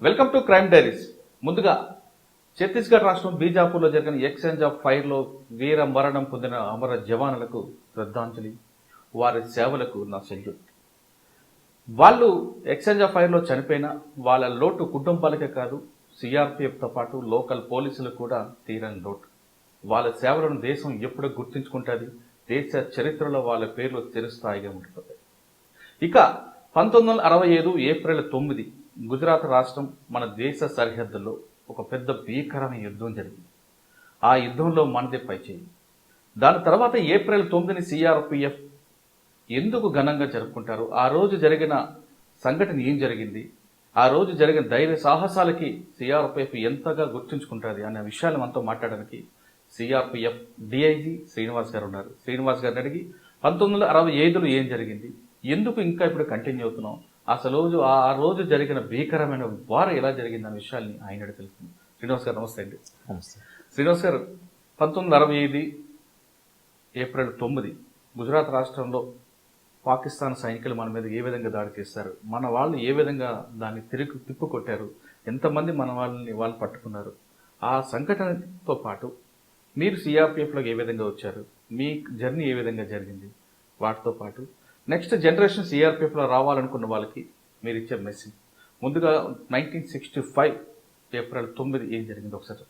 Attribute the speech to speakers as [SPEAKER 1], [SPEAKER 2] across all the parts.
[SPEAKER 1] Welcome to crime diaries. ముందుగా ఛత్తీస్గఢ్ రాష్ట్రం బీజాపూర్లో జరిగిన ఎక్స్చేంజ్ ఆఫ్ ఫైర్లో వీర మరణం పొందిన అమర జవానులకు శ్రద్ధాంజలి, వారి సేవలకు నా సెల్యూట్. వాళ్ళు ఎక్స్చేంజ్ ఆఫ్ ఫైర్లో చనిపోయిన వాళ్ళ లోటు కుటుంబాలకే కాదు, సిఆర్పిఎఫ్తో పాటు లోకల్ పోలీసులకు కూడా తీరని లోటు. వాళ్ళ సేవలను దేశం ఎప్పుడు గుర్తుంచుకుంటుంది, దేశ చరిత్రలో వాళ్ళ పేర్లు చిరస్థాయిగా ఉండిపోతాయి. ఇక 1965 ఏప్రిల్ 9 గుజరాత్ రాష్ట్రం మన దేశ సరిహద్దుల్లో ఒక పెద్ద భీకరమైన యుద్ధం జరిగింది. ఆ యుద్ధంలో మనదే పైచేయి. దాని తర్వాత ఏప్రిల్ 9ని సిఆర్పిఎఫ్ ఎందుకు ఘనంగా జరుపుకుంటారు, ఆ రోజు జరిగిన సంఘటన ఏం జరిగింది, ఆ రోజు జరిగిన ధైర్య సాహసాలకి సిఆర్పిఎఫ్ ఎంతగా గుర్తుంచుకుంటుంది అనే విషయాలు మనతో మాట్లాడడానికి సిఆర్పిఎఫ్ డిఐజీ శ్రీనివాస్ గారు ఉన్నారు. శ్రీనివాస్ గారిని అడిగి 1965లో ఏం జరిగింది, ఎందుకు ఇంకా ఇప్పుడు కంటిన్యూ అవుతున్నాం, అసలు ఆ రోజు జరిగిన భీకరమైన వార ఎలా జరిగింది అనే విషయాల్ని ఆయన అడిగి తెలుస్తుంది. శ్రీనివాస్ గారు నమస్తే అండి.
[SPEAKER 2] నమస్తే.
[SPEAKER 1] శ్రీనివాస్ గారు, 1965 ఏప్రిల్ 9 గుజరాత్ రాష్ట్రంలో పాకిస్తాన్ సైనికులు మన మీద ఏ విధంగా దాడి చేశారు, మన వాళ్ళు ఏ విధంగా దాన్ని తిప్పుకొట్టారు, ఎంతమంది మన వాళ్ళు పట్టుకున్నారు, ఆ సంఘటనతో పాటు మీరు సిఆర్పిఎఫ్లోకి ఏ విధంగా వచ్చారు, మీ జర్నీ ఏ విధంగా జరిగింది, వాటితో పాటు నెక్స్ట్ జనరేషన్ సిఆర్పిఎఫ్లో రావాలనుకున్న వాళ్ళకి మీరు ఇచ్చే మెసేజ్. ముందుగా 1965 ఏప్రిల్ 9 ఏం జరిగింది ఒకసారి.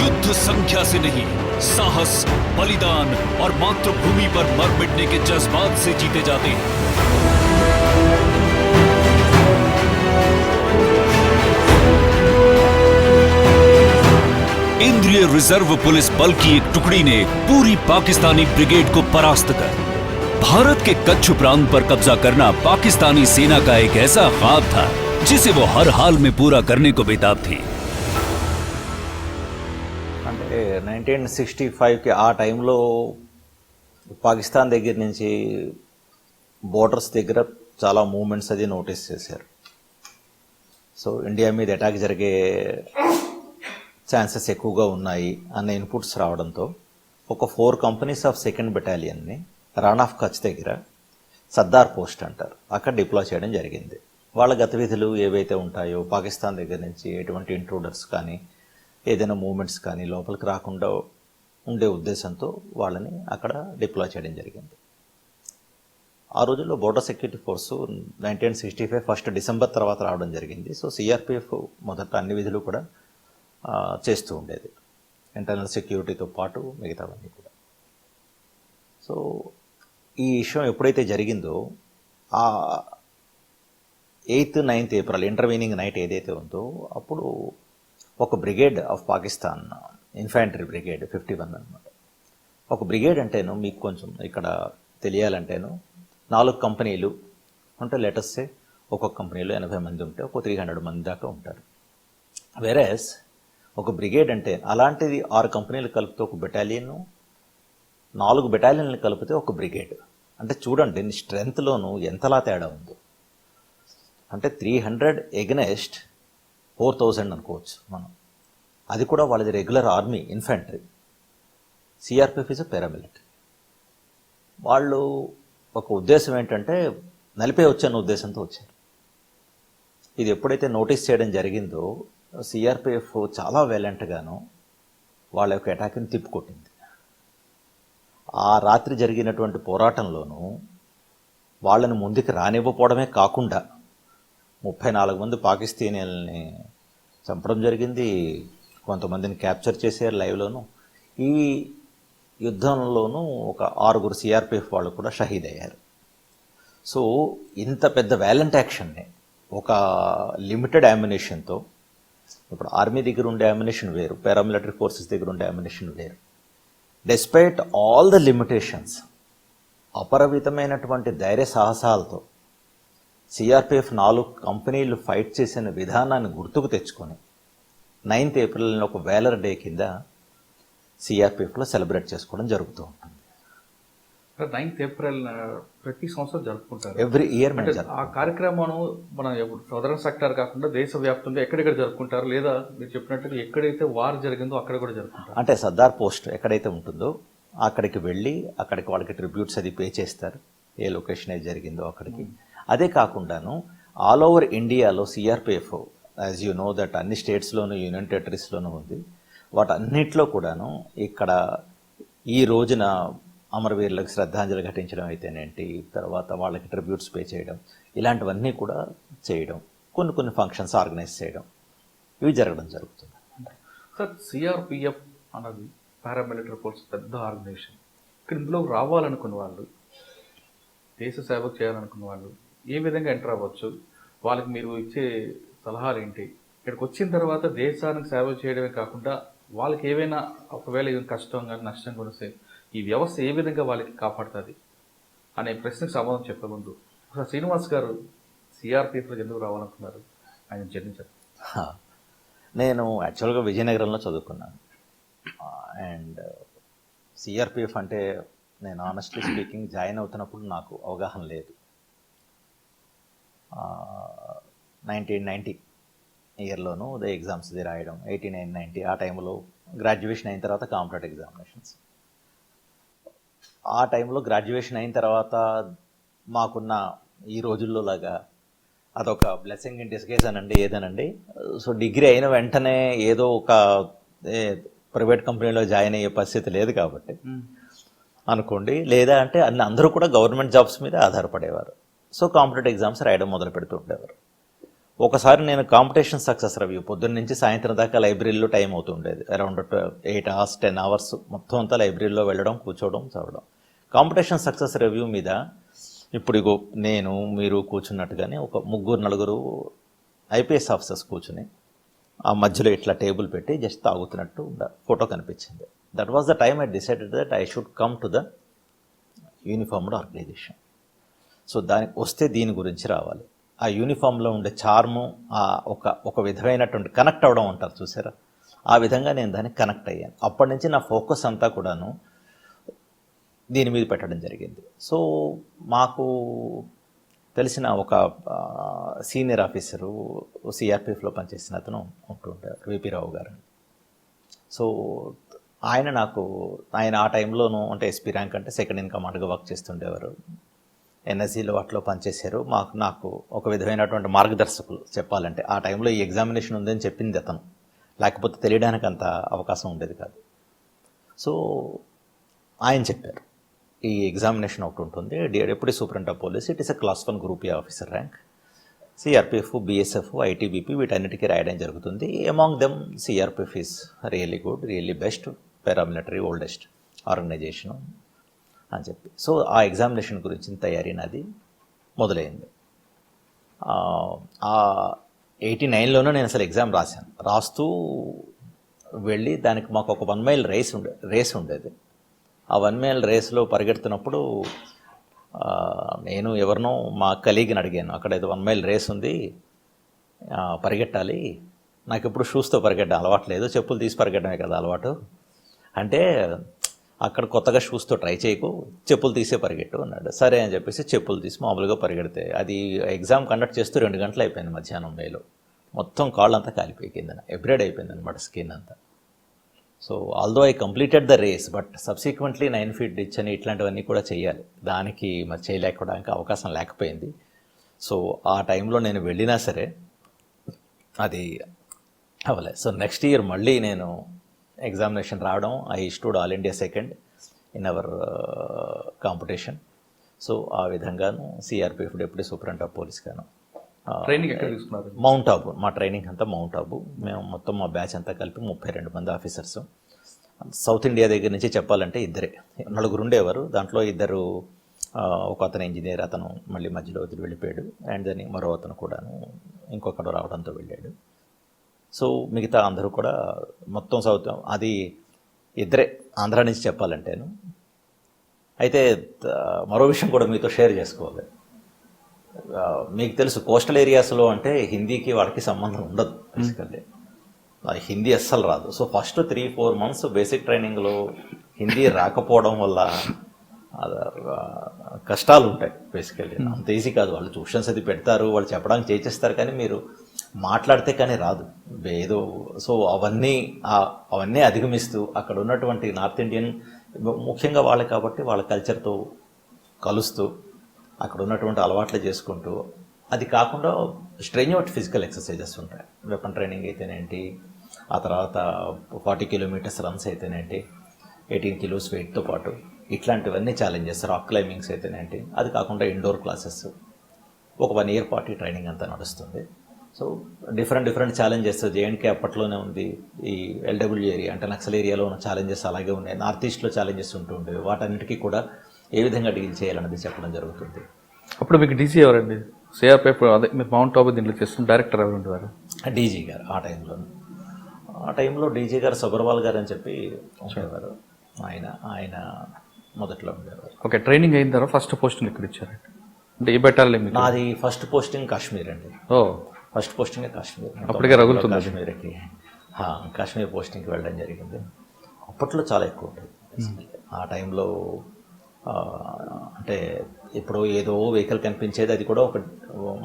[SPEAKER 3] युद्ध संख्या से नहीं, साहस, बलिदान और मातृभूमि पर मर मिटने के जज्बात से जीते जाते हैं। केंद्रीय रिजर्व पुलिस बल की एक टुकड़ी ने पूरी पाकिस्तानी ब्रिगेड को परास्त कर भारत के कच्छ प्रांत पर कब्जा करना पाकिस्तानी सेना का एक ऐसा ख्वाब था जिसे वो हर हाल में पूरा करने को बेताब थी।
[SPEAKER 2] అంటే 1965కి ఆ టైంలో పాకిస్తాన్ దగ్గర నుంచి బోర్డర్స్ దగ్గర చాలా మూమెంట్స్ అది నోటీస్ చేశారు. సో ఇండియా మీద అటాక్ జరిగే ఛాన్సెస్ ఎక్కువగా ఉన్నాయి అన్న ఇన్పుట్స్ రావడంతో ఒక 4 కంపెనీస్ ఆఫ్ 2nd బెటాలియన్ని రాన్ ఆఫ్ కచ్ దగ్గర సర్దార్ పోస్ట్ అంటారు, అక్కడ డిప్లాయ్ చేయడం జరిగింది. వాళ్ళ గతివిధులు ఏవైతే ఉంటాయో, పాకిస్తాన్ దగ్గర నుంచి ఎటువంటి ఇంట్రూడర్స్ కానీ ఏదైనా మూమెంట్స్ కానీ లోపలికి రాకుండా ఉండే ఉద్దేశంతో వాళ్ళని అక్కడ డిప్లాయ్ చేయడం జరిగింది. ఆ రోజుల్లో బోర్డర్ సెక్యూరిటీ ఫోర్సు 1965 1 డిసెంబర్ తర్వాత రావడం జరిగింది. సో సిఆర్పిఎఫ్ మొదట అన్ని విధులు కూడా చేస్తూ ఉండేది, ఇంటర్నల్ సెక్యూరిటీతో పాటు మిగతావన్నీ కూడా. సో ఈ విషయం ఎప్పుడైతే జరిగిందో ఆ 8th 9th April intervening night ఏదైతే ఉందో అప్పుడు ఒక brigade of Pakistan infantry brigade 51 అనమాట. ఒక బ్రిగేడ్ అంటేను మీకు కొంచెం ఇక్కడ తెలియాలంటేను 4 కంపెనీలు అంటే లేటెస్టే ఒక్కొక్క కంపెనీలో 80 మంది ఉంటే ఒక 300 మంది దాకా ఉంటారు. వేరేస్ ఒక బ్రిగేడ్ అంటే అలాంటిది 6 కంపెనీలు కలిపితే ఒక బెటాలియన్, 4 బెటాలియన్లు కలిపితే ఒక బ్రిగేడ్. అంటే చూడండి స్ట్రెంగ్త్లోనూ ఎంతలా తేడా ఉందో. అంటే 300 ఎగనెస్ట్ 4000 అనుకోవచ్చు మనం. అది కూడా వాళ్ళది regular army infantry. CRPF is paramilitary. వాళ్ళు ఒక ఉద్దేశం ఏంటంటే నలిపే వచ్చాను ఉద్దేశంతో వచ్చారు. ఇది ఎప్పుడైతే నోటీస్ చేయడం జరిగిందో సిఆర్పిఎఫ్ చాలా వైలెంట్గాను వాళ్ళ యొక్క అటాక్ని తిప్పుకొట్టింది. ఆ రాత్రి జరిగినటువంటి పోరాటంలోనూ వాళ్ళని ముందుకు రానివ్వకపోవడమే కాకుండా 34 మంది పాకిస్తానీలని చంపడం జరిగింది, కొంతమందిని క్యాప్చర్ చేశారు లైవ్లోను. ఈ యుద్ధంలోనూ ఒక 6 సిఆర్పిఎఫ్ వాళ్ళు కూడా షహీద్ అయ్యారు. సో ఇంత పెద్ద వ్యాలెంట్ యాక్షన్ని ఒక లిమిటెడ్ అమ్యునిషన్తో, ఇప్పుడు ఆర్మీ దగ్గర ఉండే అమ్యునిషన్ వేరు, పారామిలిటరీ ఫోర్సెస్ దగ్గర ఉండే అమ్యునిషన్ వేరు, డెస్పైట్ ఆల్ ద లిమిటేషన్స్ అపరిమితమైనటువంటి ధైర్య సాహసాలతో సిఆర్పిఎఫ్ 4 కంపెనీలు ఫైట్ చేసిన విధానాన్ని గుర్తుకు తెచ్చుకొని 9th ఏప్రిల్ని ఒక వేలర్ డే కింద సిఆర్పిఎఫ్లో సెలబ్రేట్ చేసుకోవడం జరుగుతూ ఉంటుంది.
[SPEAKER 1] 9th ఏప్రిల్ ప్రతి సంవత్సరం జరుపుకుంటారు,
[SPEAKER 2] ఎవ్రీ ఇయర్.
[SPEAKER 1] ఆ కార్యక్రమం మన సదరన్ సెక్టార్ కాకుండా దేశవ్యాప్తంగా ఎక్కడెక్కడ జరుపుకుంటారు, లేదా మీరు చెప్పినట్టుగా ఎక్కడైతే వార్ జరిగిందో అక్కడ కూడా జరుపుకుంటారు?
[SPEAKER 2] అంటే సర్దార్ పోస్ట్ ఎక్కడైతే ఉంటుందో అక్కడికి వెళ్ళి అక్కడికి వాళ్ళకి ట్రిబ్యూట్స్ అది పే చేస్తారు. ఏ లొకేషన్ అయితే జరిగిందో అక్కడికి. అదే కాకుండాను ఆల్ ఓవర్ ఇండియాలో CRPF, as you know that అన్ని స్టేట్స్లోనూ యూనియన్ టెరిటరీస్లోనూ ఉంది. వాటన్నిటిలో కూడాను ఇక్కడ ఈ రోజున అమరవీరులకు శ్రద్ధాంజలి ఘటించడం అయితేనేంటి, తర్వాత వాళ్ళకి ట్రిబ్యూట్స్ పే చేయడం, ఇలాంటివన్నీ కూడా చేయడం, కొన్ని ఫంక్షన్స్ ఆర్గనైజ్ చేయడం, ఇవి జరగడం జరుగుతుంది.
[SPEAKER 1] సార్, సిఆర్పిఎఫ్ అన్నది పారామిలిటరీ ఫోర్స్ పెద్ద ఆర్గనైజేషన్. ఇక్కడ ఇందులో రావాలనుకున్న వాళ్ళు, దేశ సేవ చేయాలనుకున్న వాళ్ళు ఏ విధంగా ఎంటర్ అవ్వచ్చు? వాళ్ళకి మీరు ఇచ్చే సలహాలు ఏంటి? ఇక్కడికి వచ్చిన తర్వాత దేశానికి సేవ చేయడమే కాకుండా వాళ్ళకి ఏవైనా ఒకవేళ ఏదైనా కష్టం కానీ నష్టం కొనిస్తే ఈ వ్యవస్థ ఏ విధంగా వాళ్ళకి కాపాడుతుంది అనే ప్రశ్నకు సమాధానం చెప్పే ముందు ఒకసారి శ్రీనివాస్ గారు సిఆర్పిఎఫ్లో ఎందుకు రావాలనుకున్నారు, ఆయన జర్నీ చెప్పండి.
[SPEAKER 2] నేను యాక్చువల్గా విజయనగరంలో చదువుకున్నాను. అండ్ సిఆర్పిఎఫ్ అంటే నేను ఆనెస్ట్లీ స్పీకింగ్ జాయిన్ అవుతున్నప్పుడు నాకు అవగాహన లేదు. 1990 ఇయర్లోనూ ఉదయ ఎగ్జామ్స్ ఇది రాయడం, 89-90 ఆ టైంలో గ్రాడ్యుయేషన్ అయిన తర్వాత కాంపిటేటివ్ ఎగ్జామినేషన్స్. ఆ టైంలో గ్రాడ్యుయేషన్ అయిన తర్వాత మాకున్న ఈ రోజుల్లో లాగా అదొక బ్లెస్సింగ్ ఇన్ డిస్గైజ్ అనండి ఏదనండి. సో డిగ్రీ అయిన వెంటనే ఏదో ఒక ప్రైవేట్ కంపెనీలో జాయిన్ అయ్యే పరిస్థితి లేదు కాబట్టి అనుకోండి, లేదా అంటే అందరూ కూడా గవర్నమెంట్ జాబ్స్ మీద ఆధారపడేవారు. సో కాంపిటేటివ్ ఎగ్జామ్స్ రాయడం మొదలు పెడుతూ ఉండేవారు. ఒకసారి నేను కాంపిటీషన్ సక్సెస్ రివ్యూ పొద్దున్న నుంచి సాయంత్రం దాకా లైబ్రరీలో టైం అవుతుండేది. అరౌండ్ 8 hours 10 hours మొత్తం అంతా లైబ్రరీలో వెళ్ళడం, కూర్చోవడం, చదవడం. కాంపిటీషన్ సక్సెస్ రివ్యూ మీద ఇప్పుడు ఇగో నేను మీరు కూర్చున్నట్టుగానే ఒక 3-4 ఐపీఎస్ ఆఫీసర్స్ కూర్చుని ఆ మధ్యలో ఇట్లా టేబుల్ పెట్టి జస్ట్ తాగుతున్నట్టు ఫోటో కనిపించింది. That was the time I decided that I should come to the uniformed organisation. So దానికి వస్తే దీని గురించి రావాలి. ఆ యూనిఫామ్లో ఉండే చార్ము, ఒక విధమైనటువంటి కనెక్ట్ అవ్వడం అంటారు చూసారా, ఆ విధంగా నేను దానికి కనెక్ట్ అయ్యాను. అప్పటి నుంచి నా ఫోకస్ అంతా కూడాను దీని మీద పెట్టడం జరిగింది. సో మాకు తెలిసిన ఒక సీనియర్ ఆఫీసరు సిఆర్పిఎఫ్లో పనిచేసిన అతను ఉంటుంటారు, విపి రావు గారు. సో ఆయన ఆ టైంలోనూ అంటే ఎస్పీ ర్యాంక్ అంటే సెకండ్ ఇన్ కమాండ్గా వర్క్ చేస్తుండేవారు. ఎన్ఎస్జీలో వాటిలో పనిచేశారు. నాకు ఒక విధమైనటువంటి మార్గదర్శకులు చెప్పాలంటే. ఆ టైంలో ఈ ఎగ్జామినేషన్ ఉందని చెప్పింది అతను, లేకపోతే తెలియడానికి అంత అవకాశం ఉండేది కాదు. సో ఆయన చెప్పారు ఈ ఎగ్జామినేషన్ ఒకటి ఉంటుంది, deputy superintendent of police, it is a class 1 group A officer rank. CRPF, BSF, ITBP వీటన్నిటికీ రాయడం జరుగుతుంది. Among them CRPF is really good, really best paramilitary oldest organisation అని చెప్పి. సో ఆ ఎగ్జామినేషన్ గురించి తయారీ నాది మొదలైంది. 89లోనే నేను అసలు ఎగ్జామ్ రాశాను. రాస్తూ వెళ్ళి దానికి మాకు ఒక 1 mile రేస్ ఉండేది. ఆ 1 mile రేస్లో పరిగెడుతున్నప్పుడు నేను ఎవరినో మా కలీగ్ని అడిగాను, అక్కడ ఏదో 1 mile రేస్ ఉంది పరిగెట్టాలి, నాకు ఎప్పుడు షూస్తో పరిగెట్టడం అలవాట్లేదు, చెప్పులు తీసి పరిగెట్టడమే కదా అలవాటు అంటే, అక్కడ కొత్తగా షూస్తో ట్రై చేయకు, చెప్పులు తీసే పరిగెట్టు అన్నాడు. సరే అని చెప్పేసి చెప్పులు తీసి మామూలుగా పరిగెడితే అది ఎగ్జామ్ కండక్ట్ చేస్తూ 2 గంటలు అయిపోయింది మధ్యాహ్నం వేలో. మొత్తం కాళ్ళంతా కాలిపోయి కింద ఎబ్రేడ్ అయిపోయింది అనమాట స్కిన్ అంతా. So although I completed the race, but subsequently 9 feet ditch అని ఇట్లాంటివన్నీ కూడా చేయాలి. దానికి మరి చేయలేకపోవడానికి అవకాశం లేకపోయింది. సో ఆ టైంలో నేను వెళ్ళినా సరే అది అవ్వలేదు. సో నెక్స్ట్ ఇయర్ మళ్ళీ నేను ఎగ్జామినేషన్ రావడం, I stood all India second in our competition. So ఆ విధంగాను CRPF deputy superintendent of police గాను
[SPEAKER 1] ట్రైనింగ్ ఎక్కడ తీసుకున్నారు?
[SPEAKER 2] మౌంట్ ఆబు. మా ట్రైనింగ్ అంతా మౌంట్ ఆబు. మేము మొత్తం మా బ్యాచ్ అంతా కలిపి 32 మంది ఆఫీసర్స్. సౌత్ ఇండియా దగ్గర నుంచి చెప్పాలంటే 4 ఉండేవారు. దాంట్లో 2 ఒక అతను ఇంజనీర్, అతను మళ్ళీ మధ్యలో వదిలి వెళ్ళిపోయాడు. అండ్ దాన్ని మరో అతను కూడాను ఇంకొకడు రావడంతో వెళ్ళాడు. సో మిగతా అందరూ కూడా మొత్తం సౌత్, అది 2 ఆంధ్ర నుంచి చెప్పాలంటేను. అయితే మరో విషయం కూడా మీతో షేర్ చేసుకోవాలి. మీకు తెలుసు కోస్టల్ ఏరియాస్లో అంటే హిందీకి వాడికి సంబంధం ఉండదు బేసికల్లీ. హిందీ అస్సలు రాదు. సో ఫస్ట్ 3-4 months బేసిక్ ట్రైనింగ్లో హిందీ రాకపోవడం వల్ల కష్టాలు ఉంటాయి బేసికల్లీ. అంత ఈజీ కాదు. వాళ్ళు ట్యూషన్స్ అది పెడతారు, వాళ్ళు చెప్పడానికి చేసేస్తారు, కానీ మీరు మాట్లాడితే కానీ రాదు ఏదో. సో అవన్నీ అధిగమిస్తూ అక్కడ ఉన్నటువంటి నార్త్ ఇండియన్ ముఖ్యంగా వాళ్ళే కాబట్టి వాళ్ళ కల్చర్తో కలుస్తూ అక్కడ ఉన్నటువంటి అలవాట్లు చేసుకుంటూ, అది కాకుండా స్ట్రెన్యూట్ ఫిజికల్ ఎక్సర్సైజెస్ ఉంటాయి. వెపన్ ట్రైనింగ్ అయితేనేంటి, ఆ తర్వాత 40 కిలోమీటర్స్ రన్స్ అయితేనేంటి, 18 కిలోస్ వెయిట్తో పాటు ఇట్లాంటివన్నీ ఛాలెంజెస్, రాక్ క్లైంబింగ్స్ అయితేనేంటి, అది కాకుండా ఇండోర్ క్లాసెస్, ఒక 1 ఇయర్ పాటు ట్రైనింగ్ అంతా నడుస్తుంది. సో డిఫరెంట్ ఛాలెంజెస్ జేఎండ్కే అప్పట్లోనే ఉంది. ఈ ఎల్డబ్ల్యూ ఏరియా అంటే నక్సల్ ఏరియాలో ఉన్న ఛాలెంజెస్ అలాగే ఉన్నాయి. నార్త్ ఈస్ట్లో ఛాలెంజెస్ ఉంటూ ఉండేవి. వాటన్నిటికీ కూడా ఏ విధంగా డీల్ చేయాలన్నది చెప్పడం జరుగుతుంది.
[SPEAKER 1] అప్పుడు మీకు డీసీ ఎవరండి? సిఆర్పిఎఫ్ అదే మీరు మౌంట్ ఆబు దీంట్లో చేస్తున్న డైరెక్టర్ ఎవరు ఉండేవారు?
[SPEAKER 2] డీజీ గారు ఆ టైంలో డీజీ గారు సబర్వాల్ గారు అని చెప్పి ఉండేవారు. ఆయన మొదట్లో ఉండేవారు.
[SPEAKER 1] ఓకే, ట్రైనింగ్ అయిన తర్వాత ఫస్ట్ పోస్టింగ్ ఎక్కడ ఇచ్చారండి? అంటే ఏ పెట్టాలి మీకు?
[SPEAKER 2] నాది ఫస్ట్ పోస్టింగ్ కాశ్మీర్ అండి.
[SPEAKER 1] ఓ,
[SPEAKER 2] ఫస్ట్ పోస్టింగ్ కాశ్మీర్.
[SPEAKER 1] అప్పటికే రగులుతుంది
[SPEAKER 2] కాశ్మీర్కి. కాశ్మీర్ పోస్టింగ్కి వెళ్ళడం జరిగింది. అప్పట్లో చాలా ఎక్కువ ఉంటుంది ఆ టైంలో. అంటే ఇప్పుడు ఏదో వెహికల్ కనిపించేది, అది కూడా ఒక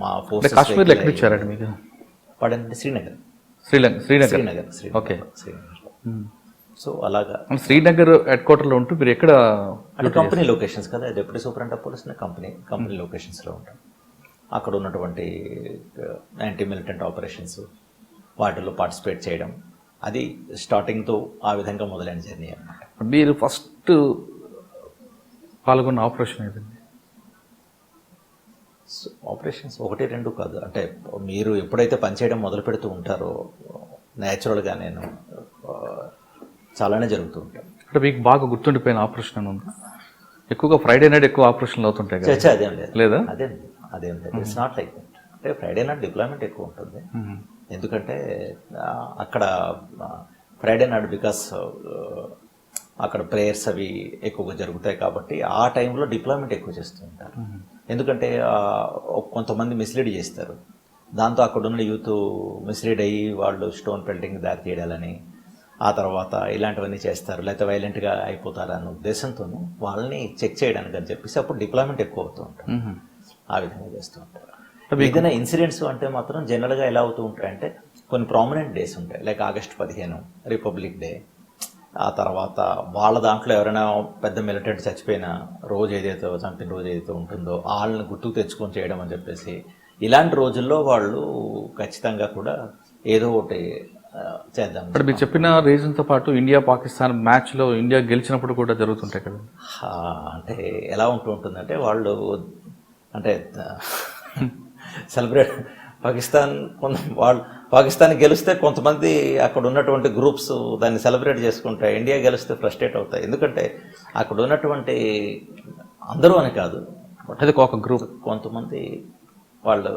[SPEAKER 2] మా ఫోర్స్.
[SPEAKER 1] కాశ్మీర్లో ఎక్కడ ఇచ్చారండి మీకు?
[SPEAKER 2] పడండి శ్రీనగర్.
[SPEAKER 1] శ్రీనగర్. ఓకే.
[SPEAKER 2] సో అలాగా శ్రీనగర్
[SPEAKER 1] హెడ్ క్వార్టర్లో ఉంటూ మీరు ఎక్కడ?
[SPEAKER 2] అంటే కంపెనీ లొకేషన్స్ కదా, deputy superintendent of police company లొకేషన్స్లో ఉంటాం. అక్కడ ఉన్నటువంటి యాంటీ మిలిటెంట్ ఆపరేషన్స్ వాటిల్లో పార్టిసిపేట్ చేయడం, అది స్టార్టింగ్తో ఆ విధంగా మొదలైన జర్నీ అన్నమాట.
[SPEAKER 1] మీరు ఫస్ట్ పాల్గొన్న ఆపరేషన్ ఏదండి?
[SPEAKER 2] ఆపరేషన్స్ 1-2 కాదు. అంటే మీరు ఎప్పుడైతే పనిచేయడం మొదలు పెడుతూ ఉంటారో న్యాచురల్గా నేను చాలానే జరుగుతూ ఉంటాను.
[SPEAKER 1] అంటే మీకు బాగా గుర్తుండిపోయిన ఆపరేషన్ అని ఉందా? ఎక్కువగా ఫ్రైడే నైట్ ఎక్కువ ఆపరేషన్లు అవుతుంటాయి కదా?
[SPEAKER 2] అదేం లేదు.
[SPEAKER 1] లేదా?
[SPEAKER 2] అదేం లేదు. It's not like that. అంటే ఫ్రైడే నాట్ డిప్లాయ్మెంట్ ఎక్కువ ఉంటుంది. ఎందుకంటే అక్కడ ఫ్రైడే నాట్ బికాస్ అక్కడ ప్రేయర్స్ అవి ఎక్కువగా జరుగుతాయి కాబట్టి ఆ టైంలో డిప్లాయ్మెంట్ ఎక్కువ చేస్తూ ఉంటారు. ఎందుకంటే కొంతమంది మిస్లీడ్ చేస్తారు. దాంతో అక్కడ ఉన్న యూత్ మిస్లీడ్ అయ్యి వాళ్ళు స్టోన్ పెల్టింగ్ దారి తీయడాలని, ఆ తర్వాత ఇలాంటివన్నీ చేస్తారు, లేకపోతే వైలెంట్గా అయిపోతారు అన్న ఉద్దేశంతోనూ వాళ్ళని చెక్ చేయడానికి అని చెప్పేసి అప్పుడు డిప్లాయ్మెంట్ ఎక్కువ అవుతూ ఉంటారు. ఆ విధంగా చేస్తూ ఉంటారు. ఏదైనా ఇన్సిడెంట్స్ అంటే మాత్రం జనరల్గా ఎలా అవుతూ ఉంటాయంటే కొన్ని ప్రామినెంట్ డేస్ ఉంటాయి. లైక్ ఆగస్ట్ 15 రిపబ్లిక్ డే, ఆ తర్వాత వాళ్ళ దాంట్లో ఎవరైనా పెద్ద మిలిటెంట్ చచ్చిపోయిన రోజు ఏదైతే చంపిన రోజు ఏదైతే ఉంటుందో వాళ్ళని గుర్తుకు తెచ్చుకొని చేయడం అని చెప్పేసి, ఇలాంటి రోజుల్లో వాళ్ళు ఖచ్చితంగా కూడా ఏదో ఒకటి చేద్దాం.
[SPEAKER 1] ఇప్పుడు మీరు చెప్పిన రీజన్తో పాటు ఇండియా పాకిస్తాన్ మ్యాచ్లో ఇండియా గెలిచినప్పుడు కూడా జరుగుతుంటాయి కదా?
[SPEAKER 2] అంటే ఎలా ఉంటుందంటే వాళ్ళు అంటే సెలబ్రేట్ పాకిస్తాన్ గెలిస్తే కొంతమంది అక్కడ ఉన్నటువంటి గ్రూప్స్ దాన్ని సెలబ్రేట్ చేసుకుంటాయి. ఇండియా గెలిస్తే ఫ్రస్ట్రేట్ అవుతాయి. ఎందుకంటే అక్కడ ఉన్నటువంటి అందరూ అని కాదు,
[SPEAKER 1] అది ఒక గ్రూప్,
[SPEAKER 2] కొంతమంది వాళ్ళు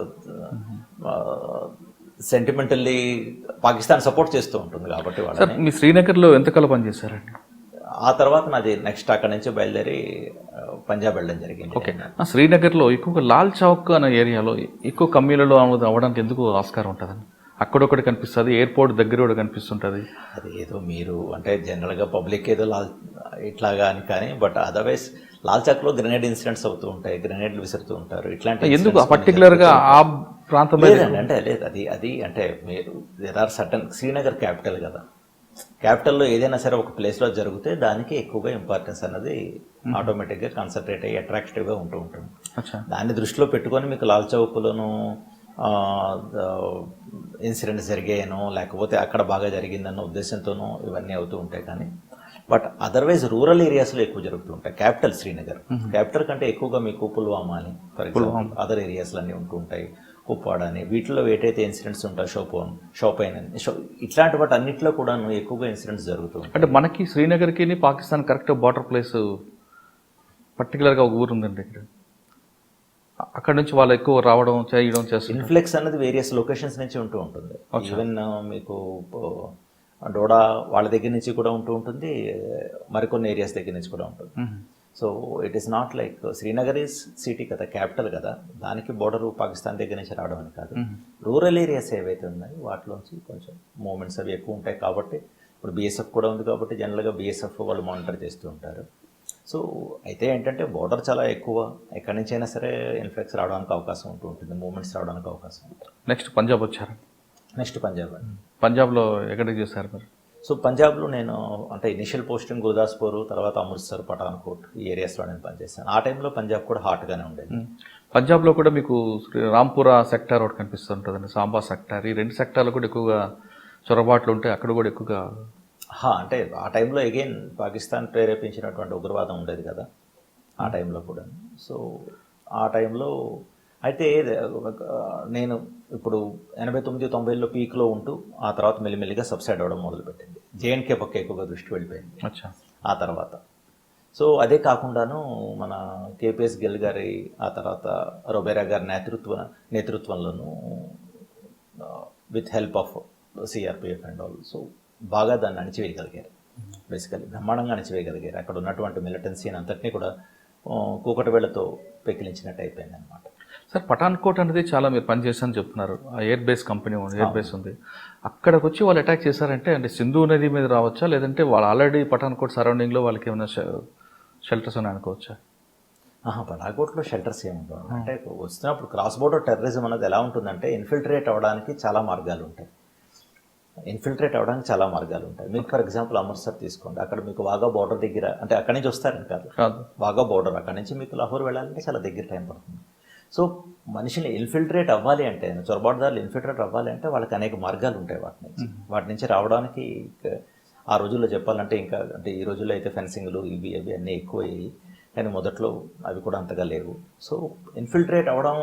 [SPEAKER 2] సెంటిమెంటల్లీ పాకిస్తాన్ సపోర్ట్ చేస్తూ ఉంటుంది కాబట్టి వాళ్ళు.
[SPEAKER 1] మీ శ్రీనగర్లో ఎంతకాలం పనిచేశారండి?
[SPEAKER 2] ఆ తర్వాత నాది నెక్స్ట్ అక్కడ నుంచి బయలుదేరి పంజాబ్ వెళ్ళడం జరిగింది.
[SPEAKER 1] ఓకే. శ్రీనగర్లో ఎక్కువగా లాల్ చౌక్ అనే ఏరియాలో ఎక్కువ కమ్యూనిటీలో అవ్వడానికి ఎందుకు ఆస్కారం ఉంటుందండి? అక్కడొకటి కనిపిస్తుంది, ఎయిర్పోర్ట్ దగ్గర కూడా కనిపిస్తుంటుంది.
[SPEAKER 2] అది ఏదో మీరు అంటే జనరల్గా పబ్లిక్ ఏదో ఇట్లాగా అని కానీ, బట్ అదర్వైజ్ లాల్ చౌక్లో గ్రెనేడ్ ఇన్సిడెంట్స్ అవుతూ ఉంటాయి, గ్రెనేడ్లు విసురుతూ ఉంటారు. ఇట్లాంటి
[SPEAKER 1] ఎందుకు పర్టికులర్గా ఆ ప్రాంతం?
[SPEAKER 2] అంటే లేదు, అది అంటే మీరు there are certain, Srinagar capital కదా, క్యాపిటల్లో ఏదైనా సరే ఒక ప్లేస్లో జరిగితే దానికి ఎక్కువగా ఇంపార్టెన్స్ అన్నది ఆటోమేటిక్గా కాన్సన్ట్రేట్ అయ్యి అట్రాక్టివ్గా ఉంటూ ఉంటుంది. దాన్ని దృష్టిలో పెట్టుకొని మీకు లాల్ చౌక్లోనూ ఇన్సిడెంట్స్ జరిగాయనో లేకపోతే అక్కడ బాగా జరిగిందన్న ఉద్దేశంతోనూ ఇవన్నీ అవుతూ ఉంటాయి. కానీ బట్ అదర్వైజ్ రూరల్ ఏరియాస్లో ఎక్కువ జరుగుతూ ఉంటాయి. క్యాపిటల్ శ్రీనగర్, క్యాపిటల్ కంటే ఎక్కువగా మీకు పుల్వామా అని ఫర్ ఎగ్జాంపుల్ అదర్ ఏరియాస్లో అన్నీ ఉంటూ ఉంటాయి. కుప్వాడ అని వీటిలో ఏటైతే ఇన్సిడెంట్స్ ఉంటాయి, షోపైన్ అని, ఇట్లాంటి వాటి అన్నింటిలో కూడా ఎక్కువగా ఇన్సిడెంట్స్ జరుగుతూ ఉంటాయి.
[SPEAKER 1] అంటే మనకి శ్రీనగర్కి పాకిస్తాన్ కరెక్ట్ బార్డర్ ప్లేస్ పర్టికులర్గా ఒక ఊరు ఉందండి ఇక్కడ, అక్కడ నుంచి వాళ్ళు ఎక్కువ రావడం చేయడం చేస్తారు.
[SPEAKER 2] ఇన్ఫ్లెక్స్ అనేది వేరియస్ లొకేషన్స్ నుంచి ఉంటూ ఉంటుంది. ఈవెన్ మీకు డోడా వాళ్ళ దగ్గర నుంచి కూడా ఉంటూ ఉంటుంది, మరికొన్ని ఏరియాస్ దగ్గర నుంచి కూడా ఉంటుంది. So it is not like Srinagar is city కదా, క్యాపిటల్ కదా, దానికి బోర్డరు పాకిస్తాన్ దగ్గర నుంచి రావడం అని కాదు. రూరల్ ఏరియాస్ ఏవైతే ఉన్నాయో వాటిలోంచి కొంచెం మూమెంట్స్ అవి ఎక్కువ ఉంటాయి. కాబట్టి ఇప్పుడు బీఎస్ఎఫ్ కూడా ఉంది కాబట్టి జనరల్గా బీఎస్ఎఫ్ వాళ్ళు మానిటర్ చేస్తూ ఉంటారు. సో అయితే ఏంటంటే బోర్డర్ చాలా ఎక్కువ, ఎక్కడి నుంచి అయినా సరే ఇన్ఫ్లెక్స్ రావడానికి అవకాశం ఉంటూ ఉంటుంది, మూమెంట్స్ రావడానికి అవకాశం ఉంటుంది.
[SPEAKER 1] నెక్స్ట్ పంజాబ్ వచ్చారు?
[SPEAKER 2] నెక్స్ట్ పంజాబ్.
[SPEAKER 1] పంజాబ్లో ఎక్కడికి చేశారు మీరు?
[SPEAKER 2] సో పంజాబ్లో నేను అంటే ఇనిషియల్ పోస్టింగ్ గురుదాస్పూర్, తర్వాత అమృత్సర్, పఠాన్కోట్ ఈ ఏరియాస్లో నేను పనిచేశాను. ఆ టైంలో పంజాబ్ కూడా హాట్గానే ఉండేది.
[SPEAKER 1] పంజాబ్లో కూడా మీకు రాంపురా సెక్టార్ ఒకటి కనిపిస్తుంటుందండి, సాంబా సెక్టార్. ఈ రెండు సెక్టార్లు కూడా ఎక్కువగా చొరబాట్లు ఉంటాయి, అక్కడ కూడా ఎక్కువగా.
[SPEAKER 2] అంటే ఆ టైంలో అగైన్ పాకిస్తాన్ ప్రేరేపించినటువంటి ఉగ్రవాదం ఉండేది కదా ఆ టైంలో కూడా. సో ఆ టైంలో అయితే నేను ఇప్పుడు 89-90లో పీక్లో ఉంటూ ఆ తర్వాత మెల్లిమెల్లిగా సబ్సైడ్ అవ్వడం మొదలుపెట్టింది. జేఎన్కే పక్క ఎక్కువగా దృష్టి వెళ్ళిపోయింది
[SPEAKER 1] అచ్చా.
[SPEAKER 2] ఆ తర్వాత. సో అదే కాకుండాను మన కేపీఎస్ గిల్ గారి, ఆ తర్వాత రొబేరా గారి నేతృత్వంలోనూ with help of CRPF and all, so బాగా దాన్ని అణిచివేయగలిగారు. బేసికలీ బ్రహ్మాండంగా అణిచివేయగలిగారు. అక్కడ ఉన్నటువంటి మిలిటెన్సీని అంతటినీ కూడా కూకటవేళ్లతో పెకిలించినట్టు అయిపోయింది అనమాట.
[SPEAKER 1] సార్, పఠాన్కోట్ అనేది చాలా మీరు పనిచేస్తారని చెప్తున్నారు. ఆ air base company air base ఉంది, అక్కడికి వచ్చి వాళ్ళు అటాక్ చేశారంటే అంటే సింధు నది మీద రావచ్చా, లేదంటే వాళ్ళు ఆల్రెడీ పఠాన్కోట్ సరౌండింగ్లో వాళ్ళకి ఏమైనా షెల్టర్స్ అని అనుకోవచ్చా?
[SPEAKER 2] పఠాన్కోట్లో షెల్టర్స్ ఏముంటాయి అంటే వచ్చినప్పుడు క్రాస్ బోర్డర్ టెర్రరిజం అనేది ఎలా ఉంటుందంటే ఇన్ఫిల్ట్రేట్ అవ్వడానికి చాలా మార్గాలు ఉంటాయి. మీకు ఫర్ ఎగ్జాంపుల్ అమృత్సర్ తీసుకోండి, అక్కడ మీకు వాఘా బోర్డర్ దగ్గర, అంటే అక్కడి నుంచి వస్తారని కాదు, వాఘా బోర్డర్ అక్కడి నుంచి మీకు లాహోర్ వెళ్ళాలంటే చాలా దగ్గర టైం పడుతుంది. సో మనిషిని ఇన్ఫిల్ట్రేట్ అవ్వాలి అంటే, చొరబాటుదారులు ఇన్ఫిల్ట్రేట్ అవ్వాలి అంటే వాళ్ళకి అనేక మార్గాలు ఉంటాయి. వాటి నుంచి రావడానికి ఆ రోజుల్లో చెప్పాలంటే, ఇంకా అంటే ఈ రోజుల్లో అయితే ఫెన్సింగ్లు ఇవి అన్నీ ఎక్కువయ్యాయి, కానీ మొదట్లో అవి కూడా అంతగా లేవు. సో ఇన్ఫిల్ట్రేట్ అవ్వడం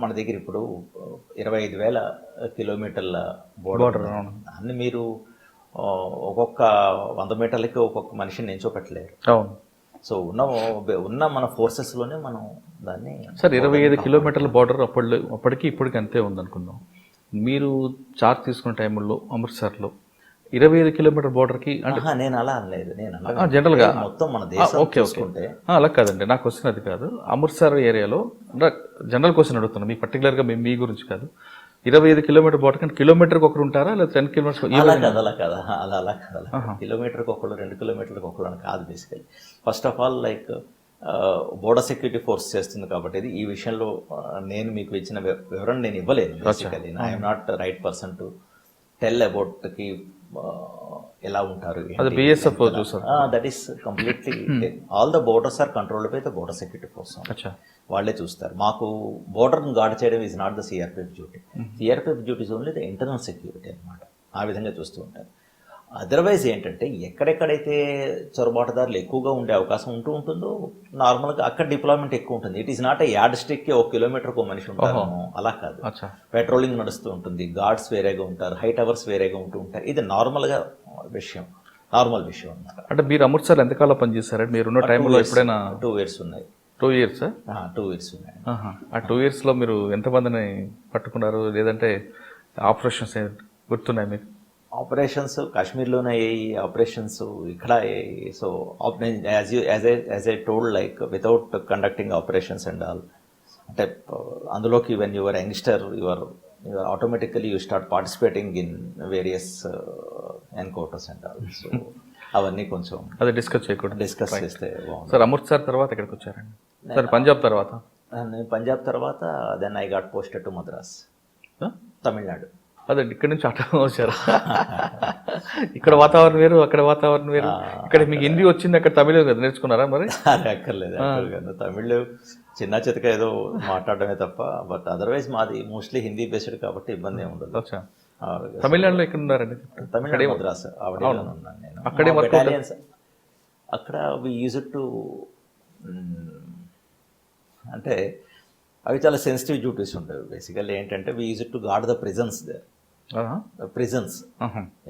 [SPEAKER 2] మన దగ్గర ఇప్పుడు 25,000 కిలోమీటర్ల బోర్డర్ అన్ని మీరు ఒక్కొక్క 100 మీటర్లకి ఒక్కొక్క మనిషిని నించోపెట్టలేరు. సో ఉన్న మన ఫోర్సెస్లోనే మనం దాన్ని.
[SPEAKER 1] సార్, 25 కిలోమీటర్ల బార్డర్ అప్పటికి ఇప్పటికి అంతే ఉందనుకుందాం. మీరు చార్జ్ తీసుకున్న టైంలో అమృత్సర్లో 25 కిలోమీటర్ బార్డర్కి అంటే
[SPEAKER 2] నేను అలా అనలేదు.
[SPEAKER 1] జనరల్గా
[SPEAKER 2] మొత్తం మన దేశం చూసుకుంటే
[SPEAKER 1] అలా కాదండి, నాకు క్వశ్చన్ అది కాదు. అమృత్సర్ ఏరియాలో జనరల్ క్వశ్చన్ అడుగుతున్నాను, మీ పర్టికులర్గా మీ గురించి కాదు. 25 కిలోమీటర్ బార్డర్ కంటే కిలోమీటర్కి ఒకరు ఉంటారా, లేదా 10 కిలోమీటర్స్?
[SPEAKER 2] అలా కాదు, కిలోమీటర్కి ఒకళ్ళు, 2 కిలోమీటర్కి ఒకళ్ళు అని కాదు. Basically first of all like border security force చేస్తుంది కాబట్టి ఈ విషయంలో నేను మీకు ఇచ్చిన వివరణ నేను ఇవ్వలేను. Basically I'm not right person to tell అబౌట్కి ఎలా ఉంటారు. That is completely all the borders are controlled by the border security force. వాళ్ళే చూస్తారు. మాకు బోర్డర్ని గార్డ్ చేయడం is not the CRPF duty. CRPF duties only the internal security అనమాట. ఆ విధంగా చూస్తూ ఉంటారు. అదర్వైజ్ ఏంటంటే ఎక్కడెక్కడైతే చొరబాటుదారులు ఎక్కువగా ఉండే అవకాశం ఉంటుందో నార్మల్గా అక్కడ డిప్లాయ్మెంట్ ఎక్కువ ఉంటుంది. It is not a yard స్టిక్కి 1 కిలోమీటర్కి ఒక మనిషి ఉంటారు, అలా కాదు. పెట్రోలింగ్ నడుస్తూ ఉంటుంది, గార్డ్స్ వేరేగా ఉంటారు, హై టవర్స్ వేరేగా ఉంటాయి. ఇది నార్మల్ విషయం అన్నమాట.
[SPEAKER 1] అంటే మీరు అమృత్సర్ ఎంతకాలం పనిచేస్తారంటే మీరున్న టైంలో ఎప్పుడైనా?
[SPEAKER 2] 2 years ఉన్నాయి.
[SPEAKER 1] 2 years?
[SPEAKER 2] 2 years ఉన్నాయి.
[SPEAKER 1] ఆ 2 yearsలో మీరు ఎంతమందిని పట్టుకున్నారు, లేదంటే ఆపరేషన్స్ గుర్తున్నాయి మీకు?
[SPEAKER 2] ఆపరేషన్స్ కాశ్మీర్లోనే అయ్యాయి, ఆపరేషన్స్ ఇక్కడ అయ్యాయి. So as I told like without conducting operations and all, అంటే అందులోకి when your youngster your automatically you start participating in various encounters and all. So అవన్నీ కొంచెం
[SPEAKER 1] అది డిస్కస్
[SPEAKER 2] చేస్తే బాగుంది.
[SPEAKER 1] సార్, అమృత్సర్ తర్వాత ఎక్కడికి వచ్చారండి? సార్, పంజాబ్ తర్వాత?
[SPEAKER 2] నేను పంజాబ్ తర్వాత then I got posted to Madras, Tamil Nadu.
[SPEAKER 1] అదే ఇక్కడ నుంచి అట్లా వచ్చారు. ఇక్కడ వాతావరణం వేరు, అక్కడ వాతావరణం వేరు. ఇక్కడ మీకు హిందీ వచ్చింది, అక్కడ తమిళ కదా నేర్చుకున్నారా మరి?
[SPEAKER 2] అది అక్కర్లేదు, తమిళ్ చిన్న చితక ఏదో మాట్లాడడమే తప్ప. బట్ అదర్వైజ్ మాది మోస్ట్లీ హిందీ బేస్డ్ కాబట్టి ఇబ్బంది ఏమి ఉండదు.
[SPEAKER 1] తమిళనాడులో ఎక్కడ ఉన్నారండి?
[SPEAKER 2] తమిళనాడు మద్రాస్ ఉన్నాను నేను.
[SPEAKER 1] అక్కడే
[SPEAKER 2] అక్కడ వి యూజ్ టు అంటే అవి చాలా సెన్సిటివ్ డ్యూటీస్ ఉంటాయి. బేసికల్లీ ఏంటంటే we use to guard the prisons there. Prisons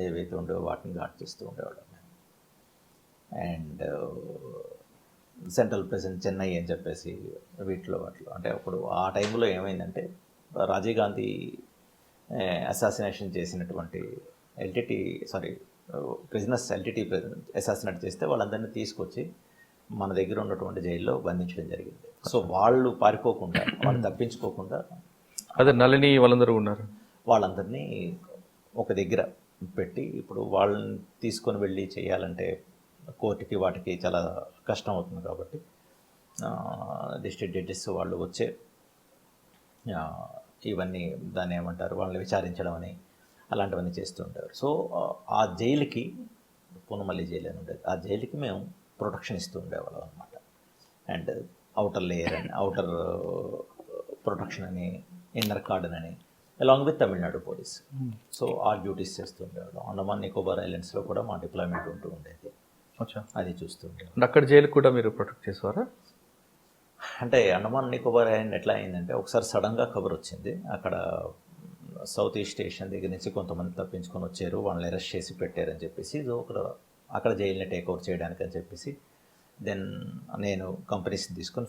[SPEAKER 2] ఏవైతే ఉండేవో వాటిని గార్డ్ చేస్తూ ఉండేవాళ్ళం. అండ్ సెంట్రల్ ప్రెసిడెంట్ చెన్నై అని చెప్పేసి వాటిలో అంటే అప్పుడు ఆ టైంలో ఏమైందంటే రాజీవ్ గాంధీ అసాసినేషన్ చేసినటువంటి ప్రిజనర్స్ ఎల్టీటీ అసాసినేట్ చేస్తే వాళ్ళందరినీ తీసుకొచ్చి మన దగ్గర ఉన్నటువంటి జైల్లో బంధించడం జరిగింది. సో వాళ్ళు పారిపోకుండా, వాళ్ళు తప్పించుకోకుండా,
[SPEAKER 1] అదే నళిని వాళ్ళందరూ ఉన్నారు,
[SPEAKER 2] వాళ్ళందరినీ ఒక దగ్గర పెట్టి ఇప్పుడు వాళ్ళని తీసుకొని వెళ్ళి చేయాలంటే కోర్టుకి వాటికి చాలా కష్టం అవుతుంది. కాబట్టి డిస్ట్రిక్ట్ జడ్జెస్ వాళ్ళు వచ్చే ఇవన్నీ దాన్ని ఏమంటారు, వాళ్ళని విచారించడం అని, అలాంటివన్నీ చేస్తూ ఉండేవారు. సో ఆ జైలుకి పూనమల్లి జైలు అని ఉండేది, ఆ జైలుకి మేము ప్రొటెక్షన్ ఇస్తూ ఉండేవాళ్ళం అనమాట. అండ్ అవుటర్ లేయర్ అని, అవుటర్ ప్రొటెక్షన్ అని, ఇన్నర్ కార్డన్ అని, along with Tamil Nadu police. So ఆ డ్యూటీస్ చేస్తూ ఉండేవాళ్ళం. అండమాన్ నికోబార్ ఐలాండ్స్లో కూడా మా డిప్లాయ్మెంట్ ఉంటూ ఉండేది, అది చూస్తూ ఉండేవాళ్ళం.
[SPEAKER 1] అక్కడ జైలు కూడా మీరు ప్రొటెక్ట్ చేసేవారా?
[SPEAKER 2] అంటే అండమాన్ నికోబార్ ఐలాండ్ ఎట్లా అయిందంటే, ఒకసారి సడన్గా ఖబర్ వచ్చింది, అక్కడ సౌత్ ఈస్ట్ ఏషియన్ దగ్గర నుంచి కొంతమంది తప్పించుకొని వచ్చారు, వాళ్ళని అరెస్ట్ చేసి పెట్టారని చెప్పేసి, సో అక్కడ జైల్ని టేక్ ఓవర్ చేయడానికి అని చెప్పేసి, దెన్ నేను కంపెనీస్ని తీసుకొని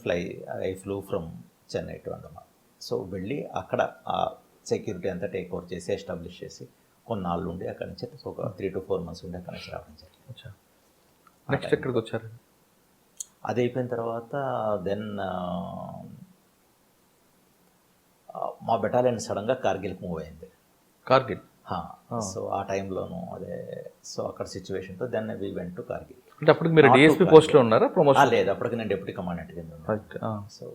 [SPEAKER 2] I flu from Chennai to Andaman. So వెళ్ళి అక్కడ ఆ సెక్యూరిటీ అంతా టేక్ ఓవర్ చేసి ఎస్టాబ్లిష్ చేసి కొన్నాళ్ళు ఉండి అక్కడి నుంచి ఒక 3 to 4 months ఉండి అక్కడి నుంచి రావడం జరిగింది.
[SPEAKER 1] నెక్స్ట్ ఎక్కడికి వచ్చారు?
[SPEAKER 2] అది అయిపోయిన తర్వాత దెన్ మా బెటాలియన్ సడన్గా కార్గిల్కి మూవ్ అయింది.
[SPEAKER 1] కార్గిల్?
[SPEAKER 2] సో ఆ టైంలోనూ అదే, సో అక్కడ సిచ్యువేషన్తో then we went to Kargil.
[SPEAKER 1] అంటే అప్పుడు మీరు డిఎస్పీ పోస్ట్లో ఉన్నారా? ప్రమోషన్
[SPEAKER 2] లేదు, అప్పటికి నేను డిప్యూటీ కమాండెంట్ కింద ఉన్నాను. సో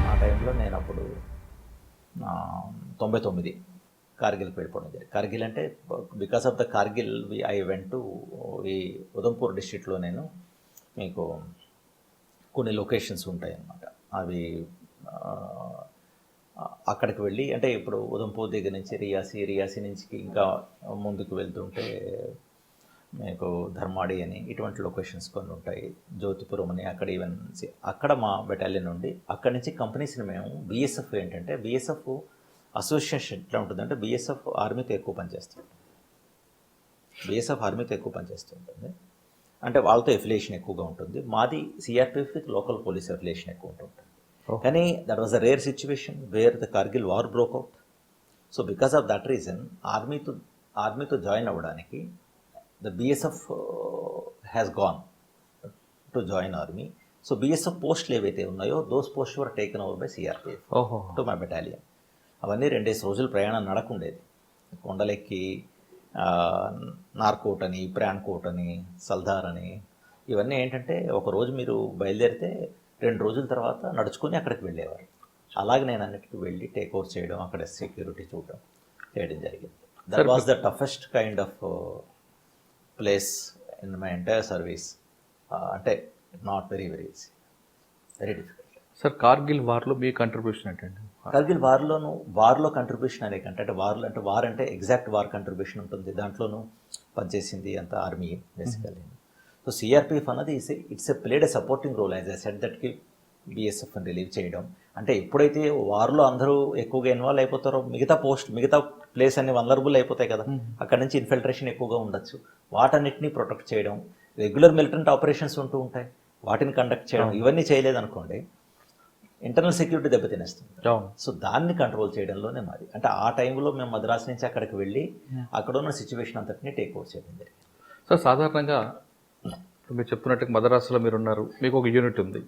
[SPEAKER 2] ఆ టైంలో నేను అప్పుడు 99 కార్గిల్కి వెళ్ళిపోవడం జరిగింది. కార్గిల్ అంటే because of the Kargil I went to ఈ ఉదంపూర్ డిస్ట్రిక్ట్లో నేను మీకు కొన్ని లొకేషన్స్ ఉంటాయి అన్నమాట. అవి అక్కడికి వెళ్ళి, అంటే ఇప్పుడు ఉదంపూర్ దగ్గర నుంచి రియాసీ నుంచి ఇంకా ముందుకు వెళ్తుంటే మీకు ధర్మాడి అని ఇటువంటి లొకేషన్స్ కొన్ని ఉంటాయి, జ్యోతిపురం అని, అక్కడ ఈవెన్ అక్కడ మా బెటాలియన్ నుండి అక్కడి నుంచి కంపెనీస్ని మేము బీఎస్ఎఫ్ ఏంటంటే, బీఎస్ఎఫ్ అసోసియేషన్ ఎట్లా ఉంటుందంటే, బీఎస్ఎఫ్ ఆర్మీతో ఎక్కువ పనిచేస్తుంది, బీఎస్ఎఫ్ ఆర్మీతో ఎక్కువ పనిచేస్తుంటుంది, అంటే వాళ్ళతో ఎఫిలియేషన్ ఎక్కువగా ఉంటుంది. మాది CRPF with local police affiliation ఎక్కువ ఉంటుంది. కానీ that was a rare situation where the Kargil war broke out. So because of that reason ఆర్మీతో జాయిన్ అవ్వడానికి the BSF has gone to join army. So BSF పోస్టులు ఏవైతే ఉన్నాయో those post were taken over by CRPF to my battalion. అవన్నీ 2 రోజుల ప్రయాణం నడకుండేది, కొండలెక్కి నార్కోట్ అని, ప్రాన్కోట్ అని, సల్దార్ అని, ఇవన్నీ ఏంటంటే ఒకరోజు మీరు బయలుదేరితే 2 రోజుల తర్వాత నడుచుకొని అక్కడికి వెళ్ళేవారు. అలాగే నేను అన్నిటికీ వెళ్ళి టేక్ ఓవర్ చేయడం, అక్కడ సెక్యూరిటీ చూడడం చేయడం జరిగింది. That was the toughest kind of place in my entire service. అంటే not very easy, very difficult.
[SPEAKER 1] Sir Kargil వార్లో మీ కంట్రిబ్యూషన్ ఏంటండి?
[SPEAKER 2] కార్గిల్ వార్లో కంట్రిబ్యూషన్ అనే కంటే, అంటే వార్ అంటే ఎగ్జాక్ట్ వార్ కంట్రిబ్యూషన్ ఉంటుంది, దాంట్లోనూ పనిచేసింది అంత ఆర్మీ బేసికలీ. సో సిఆర్పిఎఫ్ అన్నది it's played a supporting role as a set దట్కి బీఎస్ఎఫ్ అని రిలీవ్ చేయడం. అంటే ఎప్పుడైతే వార్లో అందరూ ఎక్కువగా ఇన్వాల్వ్ అయిపోతారో మిగతా ప్లేస్ అన్ని వల్నరబుల్ అయిపోతాయి కదా, అక్కడ నుంచి ఇన్ఫిల్ట్రేషన్ ఎక్కువగా ఉండొచ్చు, వాటన్నిటిని ప్రొటెక్ట్ చేయడం, రెగ్యులర్ మిలిటెంట్ ఆపరేషన్స్ ఉంటూ ఉంటాయి, వాటిని కండక్ట్ చేయడం, ఇవన్నీ చేయలేదనుకోండి ఇంటర్నల్ సెక్యూరిటీ దెబ్బతినేస్తుంది. సో దాన్ని కంట్రోల్ చేయడంలోనే మాది. అంటే ఆ టైంలో మేము మద్రాసు నుంచి అక్కడికి వెళ్ళి అక్కడ ఉన్న సిచ్యువేషన్ అంతటిని టేక్ ఓవర్ చేయడం జరిగింది.
[SPEAKER 1] సో సాధారణంగా మీరు చెప్తున్నట్టుగా మద్రాసులో మీరు ఉన్నారు, మీకు ఒక యూనిట్ ఉంది,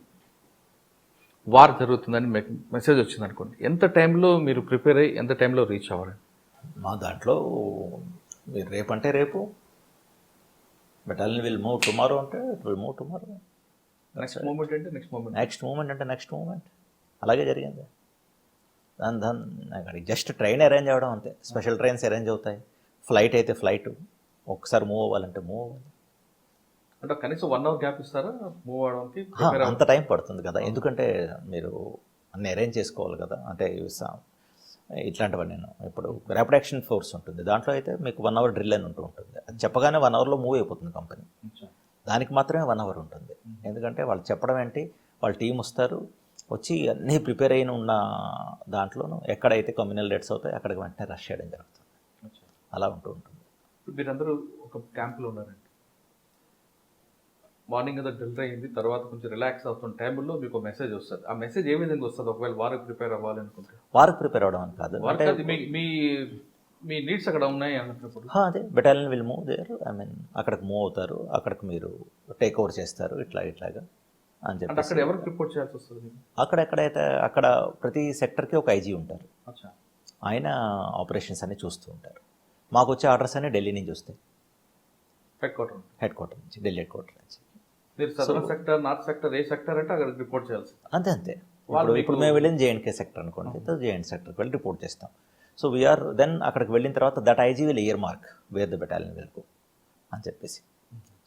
[SPEAKER 1] వార్ జరుగుతుందని మీకు మెసేజ్ వచ్చింది అనుకోండి, ఎంత టైంలో మీరు ప్రిపేర్ అయ్యి ఎంత టైంలో రీచ్ అవ్వాలి?
[SPEAKER 2] మా దాంట్లో మీరు రేపు అంటే రేపు, బెటాలియన్ విల్ మూవ్ టుమారో అంటే it will move tomorrow,
[SPEAKER 1] next moment అంటే
[SPEAKER 2] నెక్స్ట్ మూమెంట్ అలాగే జరిగింది. దాని జస్ట్ ట్రైన్ అరేంజ్ అవ్వడం అంతే. స్పెషల్ ట్రైన్స్ అరేంజ్ అవుతాయి, ఫ్లైట్ అయితే ఫ్లైట్, ఒకసారి మూవ్ అవ్వాలంటే మూవ్ అవ్వాలి.
[SPEAKER 1] అంటే కనీసం 1 hour గ్యాప్ ఇస్తారా మూవ్ అవడానికి?
[SPEAKER 2] అంత టైం పడుతుంది కదా, ఎందుకంటే మీరు అన్ని అరేంజ్ చేసుకోవాలి కదా. అంటే ఇట్లాంటివన్నీ ఇప్పుడు ర్యాపిడ్ యాక్షన్ ఫోర్స్ ఉంటుంది, దాంట్లో అయితే మీకు 1 hour డ్రిల్ అని ఉంటుంది, అది చెప్పగానే 1 hourలో మూవ్ అయిపోతుంది కంపెనీ. దానికి మాత్రమే 1 hour ఉంటుంది, ఎందుకంటే వాళ్ళు చెప్పడం ఏంటి, వాళ్ళ టీం వస్తారు, వచ్చి అన్నీ ప్రిపేర్ అయిన ఉన్న దాంట్లోనూ ఎక్కడైతే కమ్యూనల్ డెట్స్ అవుతాయి అక్కడికి వెంటనే రష్ చేయడం జరుగుతుంది. అలా ఉంటుంది.
[SPEAKER 1] మీరందరూ ఒక క్యాంప్లో ఉన్నారండి, మార్నింగ్ ఏదో డ్రిల్ అయింది, తర్వాత కొంచెం రిలాక్స్ అవుతున్న టైంలో మీకు మెసేజ్ వస్తుంది. ఆ మెసేజ్ ఏ విధంగా వస్తుంది? ఒకవేళ వారికి ప్రిపేర్ అవ్వాలనుకుంటే?
[SPEAKER 2] వారికి ప్రిపేర్ అవ్వడం అని కాదు,
[SPEAKER 1] మీ నీడ్స్ అక్కడ ఉన్నాయి అన్నప్పుడు
[SPEAKER 2] అదే battalion will move there, I mean అక్కడికి మూవ్ అవుతారు, అక్కడికి మీరు టేక్ ఓవర్ చేస్తారు, ఇట్లాగా అని చెప్పి.
[SPEAKER 1] అక్కడ ఎవరికి రిపోర్ట్ చేయాల్సి వస్తుంది?
[SPEAKER 2] అక్కడ ప్రతి సెక్టర్కి ఒక ఐజీ ఉంటారు, ఆయన ఆపరేషన్స్ అన్ని చూస్తూ ఉంటారు. మాకు వచ్చే ఆర్డర్స్ అన్నీ ఢిల్లీ నుంచి వస్తాయి,
[SPEAKER 1] హెడ్ క్వార్టర్.
[SPEAKER 2] హెడ్ క్వార్టర్ నుంచి, ఢిల్లీ హెడ్ క్వార్టర్ నుంచి.
[SPEAKER 1] మీరు సదరన్ సెక్టర్, నార్త్ సెక్టర్, ఏ సెక్టర్ అంటే అక్కడికి రిపోర్ట్ చేయాల్సి.
[SPEAKER 2] అంతే. ఇప్పుడు మేము వెళ్ళిన జేఎండ్కే సెక్టర్ అనుకోండి, జేఎండ్ సెక్టర్కి వెళ్ళి రిపోర్ట్ చేస్తాం. సో వీఆర్ దెన్ అక్కడికి వెళ్ళిన తర్వాత that IG will year mark wear the battalion వెళ్ళకు అని చెప్పేసి.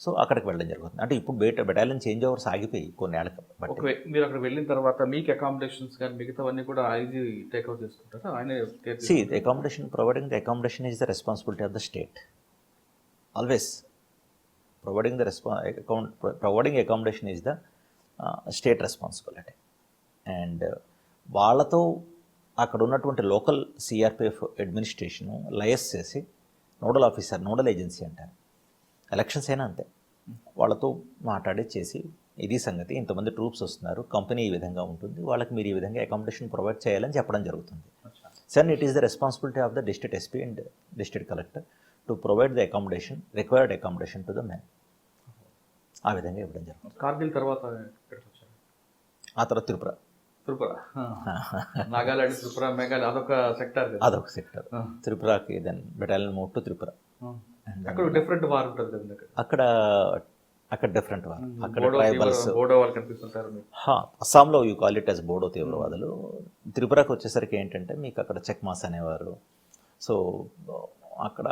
[SPEAKER 2] సో అక్కడికి వెళ్ళడం జరుగుతుంది. అంటే ఇప్పుడు బెటాలియన్ చేంజ్ ఓవర్స్ ఆగిపోయి కొన్ని ఏళ్ళకి బట్టి.
[SPEAKER 1] మీరు అక్కడ వెళ్ళిన తర్వాత మీకు అకామిడేషన్స్ కానీ మిగతావన్నీ కూడా ఐజీ టేక్ అవుట్ చేసుకుంటారా? ఆయన
[SPEAKER 2] See, the accommodation, providing the accommodation is the responsibility of the state. Always. Providing accommodation is the state responsibility. And వాళ్ళతో అక్కడ ఉన్నటువంటి లోకల్ సిఆర్పిఎఫ్ అడ్మినిస్ట్రేషన్ లయస్ చేసి నోడల్ ఆఫీసర్, నోడల్ ఏజెన్సీ అంటారు, ఎలక్షన్స్ అయినా అంతే, వాళ్ళతో మాట్లాడి చేసి ఇది సంగతి, ఇంతమంది ట్రూప్స్ వస్తున్నారు, కంపెనీ ఈ విధంగా ఉంటుంది, వాళ్ళకి మీరు ఈ విధంగా అకామిడేషన్ ప్రొవైడ్ చేయాలని చెప్పడం జరుగుతుంది. Then it is the responsibility of the district SP and district collector to provide the accommodation, required accommodation to the men. ఆ విధంగా ఇవ్వడం జరుగుతుంది.
[SPEAKER 1] కార్గిల్ తర్వాత ఎక్కడికి వచ్చారు?
[SPEAKER 2] ఆ తర్వాత త్రిపుర.
[SPEAKER 1] నాగాలాండ్, త్రిపుర, మేఘాలయ అదొక సెక్టర్.
[SPEAKER 2] అదొక సెక్టర్. త్రిపురకి then battalion move to Tripura.
[SPEAKER 1] అక్కడ డిఫరెంట్ వార్ ఉంటుంది కదండి.
[SPEAKER 2] అక్కడ డిఫరెంట్ వార్. అక్కడ ట్రైబల్స్,
[SPEAKER 1] బోడో వాళ్ళు కనిపిస్తుంటారు.
[SPEAKER 2] అస్సాంలో you call it as Bodo తీవ్రవాదులు. త్రిపురకు వచ్చేసరికి ఏంటంటే మీకు అక్కడ చెక్మాస్ అనేవారు. సో అక్కడ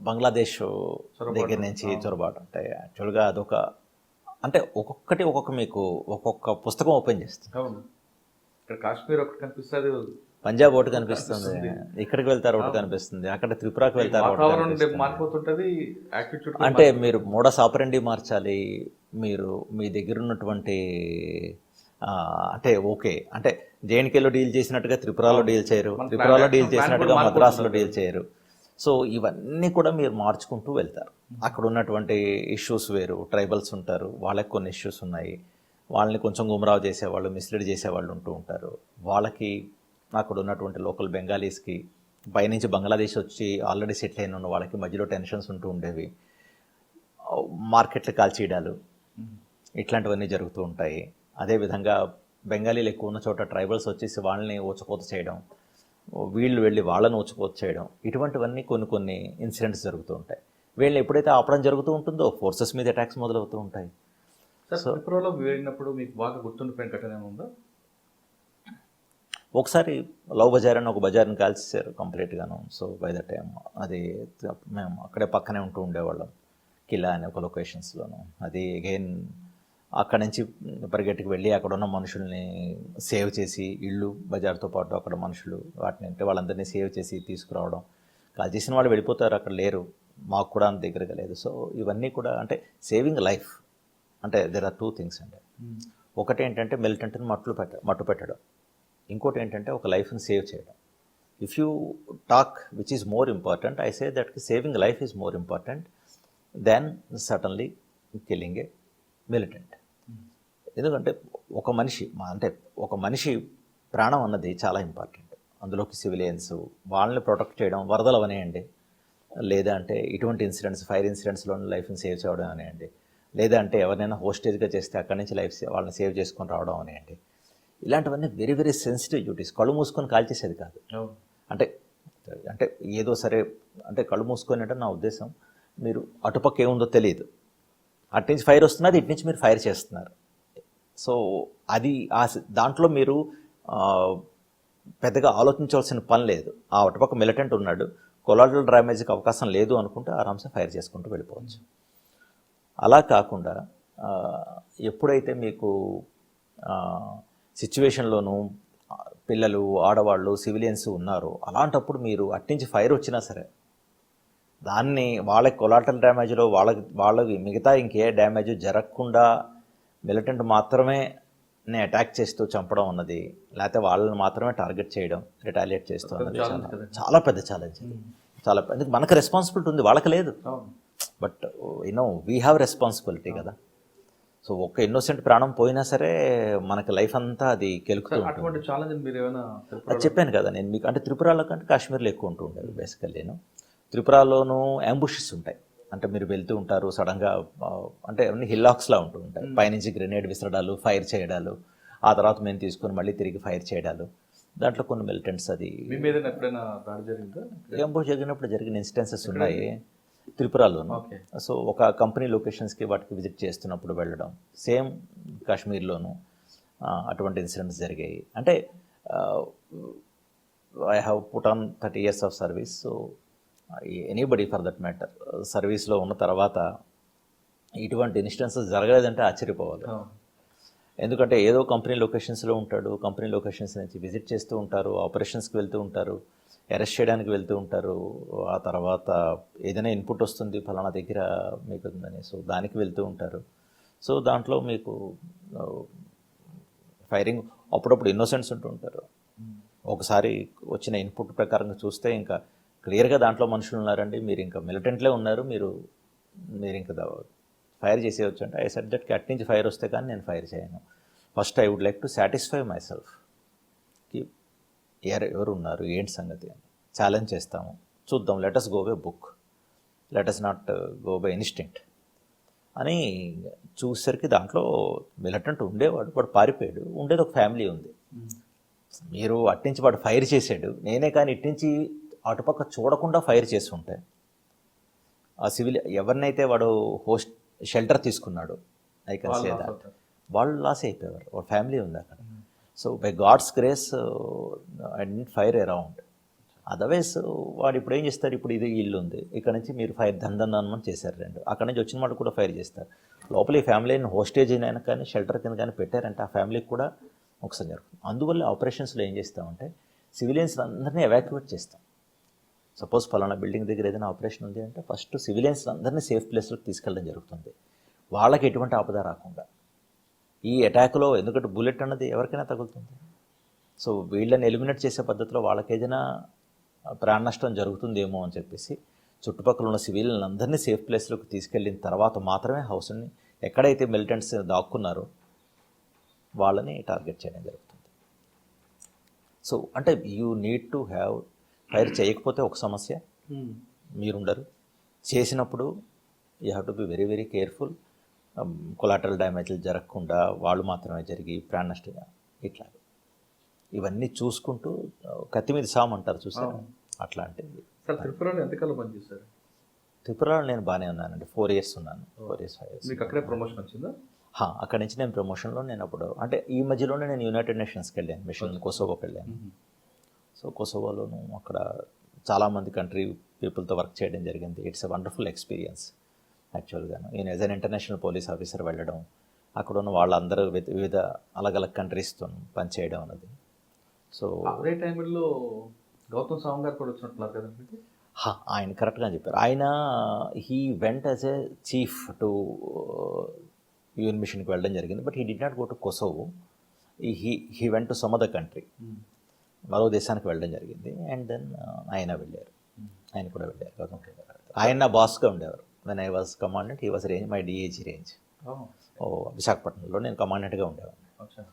[SPEAKER 2] బంగ్లాదేశ్ దగ్గర నుంచి చొరబాటు ఉంటాయి. యాక్చువల్గా అదొక, అంటే ఒక్కొక్కటి మీకు ఒక్కొక్క పుస్తకం ఓపెన్ చేస్తుంది.
[SPEAKER 1] అవును, ఇక్కడ కాశ్మీర్ ఒకటి కనిపిస్తుంది,
[SPEAKER 2] పంజాబ్ ఒకటి కనిపిస్తుంది, ఇక్కడికి వెళ్తారు ఒకటి కనిపిస్తుంది, అక్కడ త్రిపురకు వెళ్తారు
[SPEAKER 1] మారిపోతుంటది.
[SPEAKER 2] అంటే మీరు మోడస్ ఆపరెండి మార్చాలి. మీరు మీ దగ్గర ఉన్నటువంటి అంటే ఓకే, అంటే జేఎన్కేలో డీల్ చేసినట్టుగా త్రిపురలో డీల్ చేయరు, త్రిపురలో డీల్ చేసినట్టుగా మద్రాసులో డీల్ చేయరు. సో ఇవన్నీ కూడా మీరు మార్చుకుంటూ వెళ్తారు. అక్కడ ఉన్నటువంటి ఇష్యూస్ వేరు, ట్రైబల్స్ ఉంటారు, వాళ్ళకి కొన్ని ఇష్యూస్ ఉన్నాయి, వాళ్ళని కొంచెం గుమరావు చేసేవాళ్ళు, మిస్లీడ్ చేసేవాళ్ళు ఉంటూ ఉంటారు. వాళ్ళకి అక్కడ ఉన్నటువంటి లోకల్ బెంగాలీస్కి పైనుంచి బంగ్లాదేశ్ వచ్చి ఆల్రెడీ సెటిల్ అయిన వాళ్ళకి మధ్యలో టెన్షన్స్ ఉంటూ ఉండేవి. మార్కెట్లు కాల్చేయడాలు ఇట్లాంటివన్నీ జరుగుతూ ఉంటాయి. అదేవిధంగా బెంగాలీలు ఎక్కువ ఉన్న చోట ట్రైబల్స్ వచ్చేసి వాళ్ళని ఊచకోత చేయడం, వీళ్ళు వెళ్ళి వాళ్ళని ఊచకోత చేయడం, ఇటువంటివన్నీ కొన్ని ఇన్సిడెంట్స్ జరుగుతూ ఉంటాయి. వీళ్ళని ఎప్పుడైతే ఆపడం జరుగుతూ ఉంటుందో ఫోర్సెస్ మీద అటాక్స్ మొదలవుతూ ఉంటాయి.
[SPEAKER 1] త్రిపురలో వెళ్ళినప్పుడు మీకు బాగా గుర్తుండిపోయిన ఘటన ఉందా?
[SPEAKER 2] ఒకసారి లవ్ బజార్ అని ఒక బజార్ని కాల్చేశారు కంప్లీట్గాను. సో బై ద టైం అది మేము అక్కడే పక్కనే ఉంటూ ఉండేవాళ్ళం, కిలా అనే ఒక లొకేషన్స్లోను. అది అగైన్ అక్కడి నుంచి పరిగెట్టుకు వెళ్ళి అక్కడ ఉన్న మనుషుల్ని సేవ్ చేసి, ఇళ్ళు బజార్తో పాటు అక్కడ మనుషులు వాటిని అంటే వాళ్ళందరినీ సేవ్ చేసి తీసుకురావడం. కాల్ చేసిన వాళ్ళు వెళ్ళిపోతారు, అక్కడ లేరు, మాకు కూడా అంత దగ్గరగా లేదు. సో ఇవన్నీ కూడా అంటే సేవింగ్ లైఫ్. అంటే దెర్ ఆర్ 2 things అండి. ఒకటి ఏంటంటే మిలిటెంట్ని మట్టు పెట్టడం, ఇంకోటి ఏంటంటే ఒక లైఫ్ని సేవ్ చేయడం. If you talk which is more important, I say that saving life is more important then suddenly killing a militant. ఎందుకంటే ఒక మనిషి ప్రాణం అన్నది చాలా ఇంపార్టెంట్. అందులోకి సివిలియన్స్, వాళ్ళని ప్రొటెక్ట్ చేయడం, వరదలు అవనేయండి, లేదా అంటే ఇటువంటి ఇన్సిడెంట్స్, ఫైర్ ఇన్సిడెంట్స్లో లైఫ్ని సేవ్ చేయడం అనేయండి, లేదా అంటే ఎవరినైనా హోస్టేజ్గా చేస్తే అక్కడి నుంచి వాళ్ళని సేవ్ చేసుకొని రావడం అనేయండి. ఇలాంటివన్నీ వెరీ వెరీ సెన్సిటివ్ డ్యూటీస్. కళ్ళు మూసుకొని కాల్చేసేది కాదు. అంటే ఏదో సరే అంటే కళ్ళు మూసుకొని అంటే నా ఉద్దేశం, మీరు అటుపక్క ఏముందో తెలియదు, అటు నుంచి ఫైర్ వస్తున్నది, ఇటు నుంచి మీరు ఫైర్ చేస్తున్నారు. సో అది దాంట్లో మీరు పెద్దగా ఆలోచించాల్సిన పని లేదు. ఆ అటుపక్క మిలిటెంట్ ఉన్నాడు, కొలాటరల్ డ్యామేజ్కి అవకాశం లేదు అనుకుంటే ఆరామ్సే ఫైర్ చేసుకుంటూ వెళ్ళిపోవచ్చు. అలా కాకుండా ఎప్పుడైతే మీకు సిచ్యువేషన్లోనూ పిల్లలు, ఆడవాళ్ళు, సివిలియన్స్ ఉన్నారు, అలాంటప్పుడు మీరు అట్నుంచి ఫైర్ వచ్చినా సరే దాన్ని వాళ్ళకి కొలాటరల్ డ్యామేజ్లో వాళ్ళకి మిగతా ఇంకే డ్యామేజ్ జరగకుండా మిలిటెంట్ మాత్రమే అటాక్ చేస్తూ చంపడం అన్నది, లేకపోతే వాళ్ళని మాత్రమే టార్గెట్ చేయడం, రిటాలియేట్ చేస్తూ అన్నది చాలా పెద్ద ఛాలెంజ్. చాలా మనకు రెస్పాన్సిబిలిటీ ఉంది, వాళ్ళకి లేదు. బట్ వీ హ్యావ్ రెస్పాన్సిబిలిటీ కదా. సో ఒక ఇన్నోసెంట్ ప్రాణం పోయినా సరే మనకి లైఫ్ అంతా అది కెలుకుతూ ఉంటుంది. చెప్పాను కదా నేను మీకు, అంటే త్రిపురలో కంటే కాశ్మీర్లో ఎక్కువ ఉంటూ ఉండేది బేసికల్. నేను త్రిపురలోనూ అంబుషెస్ ఉంటాయి, అంటే మీరు వెళ్తూ ఉంటారు సడన్గా, అంటే అన్ని హిల్లాక్స్లా ఉంటూ ఉంటాయి, పైనుంచి గ్రెనేడ్ విసరడాలు, ఫైర్ చేయడాలు, ఆ తర్వాత మేము తీసుకొని మళ్ళీ తిరిగి ఫైర్ చేయడాలు. దాంట్లో కొన్ని మిలిటెంట్స్ అది అంబుష్ జరిగినప్పుడు జరిగిన ఇన్సిడెన్సెస్ ఉన్నాయి. త్రిపురలోను.
[SPEAKER 1] ఓకే.
[SPEAKER 2] సో ఒక కంపెనీ లొకేషన్స్కి వాటికి విజిట్ చేస్తున్నప్పుడు వెళ్ళడం, సేమ్ కాశ్మీర్లోను అటువంటి ఇన్సిడెంట్స్ జరిగాయి. అంటే I have put on 30 years of service. So anybody for that matter సర్వీస్లో ఉన్న తర్వాత ఇటువంటి ఇన్సిడెంట్స్ జరగలేదంటే ఆశ్చర్యపోవాలి. ఎందుకంటే ఏదో కంపెనీ లొకేషన్స్లో ఉంటాడు, కంపెనీ లొకేషన్స్ నుంచి విజిట్ చేస్తూ ఉంటారు, ఆపరేషన్స్కి వెళ్తూ ఉంటారు, అరెస్ట్ చేయడానికి వెళ్తూ ఉంటారు, ఆ తర్వాత ఏదైనా ఇన్పుట్ వస్తుంది ఫలానా దగ్గర మీకు ఉందని, సో దానికి వెళ్తూ ఉంటారు. సో దాంట్లో మీకు ఫైరింగ్ అప్పుడప్పుడు ఇన్నోసెంట్స్ ఉంటూ ఉంటారు. ఒకసారి వచ్చిన ఇన్పుట్ ప్రకారంగా చూస్తే ఇంకా క్లియర్గా దాంట్లో మనుషులు ఉన్నారండి, మీరు ఇంకా మిలిటెంట్లే ఉన్నారు, మీరు ఇంకా ఫైర్ చేసేయచ్చు అంటే ఐ సెడ్ దట్ అట్ నుంచి ఫైర్ వస్తే కానీ నేను ఫైర్ చేయను. First I would like to satisfy myself కి ఎవరు ఉన్నారు ఏంటి సంగతి అని ఛాలెంజ్ చేస్తాము, చూద్దాం, let us go by book, let us not go by instinct అని చూసేసరికి దాంట్లో మిలిటెంట్ ఉండేవాడు, వాడు పారిపోయాడు, ఉండేది ఒక ఫ్యామిలీ ఉంది. మీరు అట్నుంచి వాడు ఫైర్ చేశాడు, నేనే కానీ ఇట్నుంచి అటుపక్క చూడకుండా ఫైర్ చేసి ఉంటే ఆ సివిల్ ఎవరినైతే వాడు హోస్ట్ షెల్టర్ తీసుకున్నాడు, ఐ కెన్ సే దాట్, వాళ్ళు లాస్ అయిపోయేవారు, వాడు ఫ్యామిలీ ఉంది అక్కడ. So by God's grace I didn't fire around. Otherwise వాడు ఇప్పుడు ఏం చేస్తారు, ఇప్పుడు ఇది ఇల్లు ఉంది, ఇక్కడ నుంచి మీరు ఫైర్ దందనం చేశారు రెండు, అక్కడ నుంచి వచ్చిన వాళ్ళు కూడా ఫైర్ చేస్తారు, లోపల ఈ ఫ్యామిలీని హోస్టేజ్ అయినా కానీ షెల్టర్ కింద కానీ పెట్టారంటే ఆ ఫ్యామిలీకి కూడా ఒకసారి జరుగుతుంది. అందువల్ల ఆపరేషన్స్లో ఏం చేస్తామంటే సివిలియన్స్ అందరినీ ఎవాక్యువేట్ చేస్తాం. సపోజ్ ఫలానా బిల్డింగ్ దగ్గర ఏదైనా ఆపరేషన్ ఉంది అంటే ఫస్ట్ సివిలియన్స్ అందరినీ సేఫ్ ప్లేస్లోకి తీసుకెళ్ళడం జరుగుతుంది, వాళ్ళకి ఎటువంటి ఆపద రాకుండా. ఈ అటాక్లో ఎందుకంటే బుల్లెట్ అన్నది ఎవరికైనా తగులుతుంది, సో వీళ్ళని ఎలిమినేట్ చేసే పద్ధతిలో వాళ్ళకి ఏదైనా ప్రాణ నష్టం జరుగుతుందేమో అని చెప్పేసి చుట్టుపక్కల ఉన్న సివిలియన్ అందరినీ సేఫ్ ప్లేస్లోకి తీసుకెళ్ళిన తర్వాత మాత్రమే హౌస్ని ఎక్కడైతే మిలిటెంట్స్ దాక్కున్నారో వాళ్ళని టార్గెట్ చేయడం జరుగుతుంది. సో అంటే you need to have, fire చేయకపోతే ఒక సమస్య, మీరుండరు, చేసినప్పుడు you have to be very very careful, collateral డ్యామేజ్లు జరగకుండా వాళ్ళు మాత్రమే జరిగి ప్రాణ నష్టం ఇట్లా ఇవన్నీ చూసుకుంటూ కత్తి మీద సాము అంటారు చూసారు, అట్లాంటివి.
[SPEAKER 1] సార్ త్రిపురలో ఎంతకాలం పనిచేశారు?
[SPEAKER 2] త్రిపురలో నేను బాగానే ఉన్నానండి, 4 years ఉన్నాను, 4 years 5 years.
[SPEAKER 1] మీకు అక్కడే ప్రమోషన్ వచ్చిందా?
[SPEAKER 2] అక్కడి నుంచి నేను ప్రమోషన్లో నేను అప్పుడు అంటే ఈ మధ్యలోనే నేను యునైటెడ్ నేషన్స్కి వెళ్ళాను, మిషన్ కొసోవోకి వెళ్ళాను. సో కొసోవోలోను అక్కడ చాలామంది కంట్రీ పీపుల్తో వర్క్ చేయడం జరిగింది. ఇట్స్ ఎ వండర్ఫుల్ ఎక్స్పీరియన్స్ యాక్చువల్గాను. నేను as an international police officer వెళ్ళడం, అక్కడ ఉన్న వాళ్ళందరూ వివిధ అలగ్ కంట్రీస్తో పనిచేయడం అన్నది. సో
[SPEAKER 1] అదే టైంలో గౌతమ్ సాంగ్ గారు కూడా వచ్చినట్టున్నారు కదండి?
[SPEAKER 2] ఆయన కరెక్ట్గా చెప్పారు. ఆయన he went as a chief to UN మిషన్కి వెళ్ళడం జరిగింది, but he did not go to Kosovo, he went to some other country, మరో దేశానికి వెళ్ళడం జరిగింది. అండ్ దెన్ ఆయన వెళ్ళారు, ఆయన కూడా వెళ్ళారు గౌతమ్ గారు. ఆయన నా బాస్గా ఉండేవారు. When I was commandant, he was range my DAG range. విశాఖపట్నంలో నేను కమాండెంట్గా ఉండేవాడిని,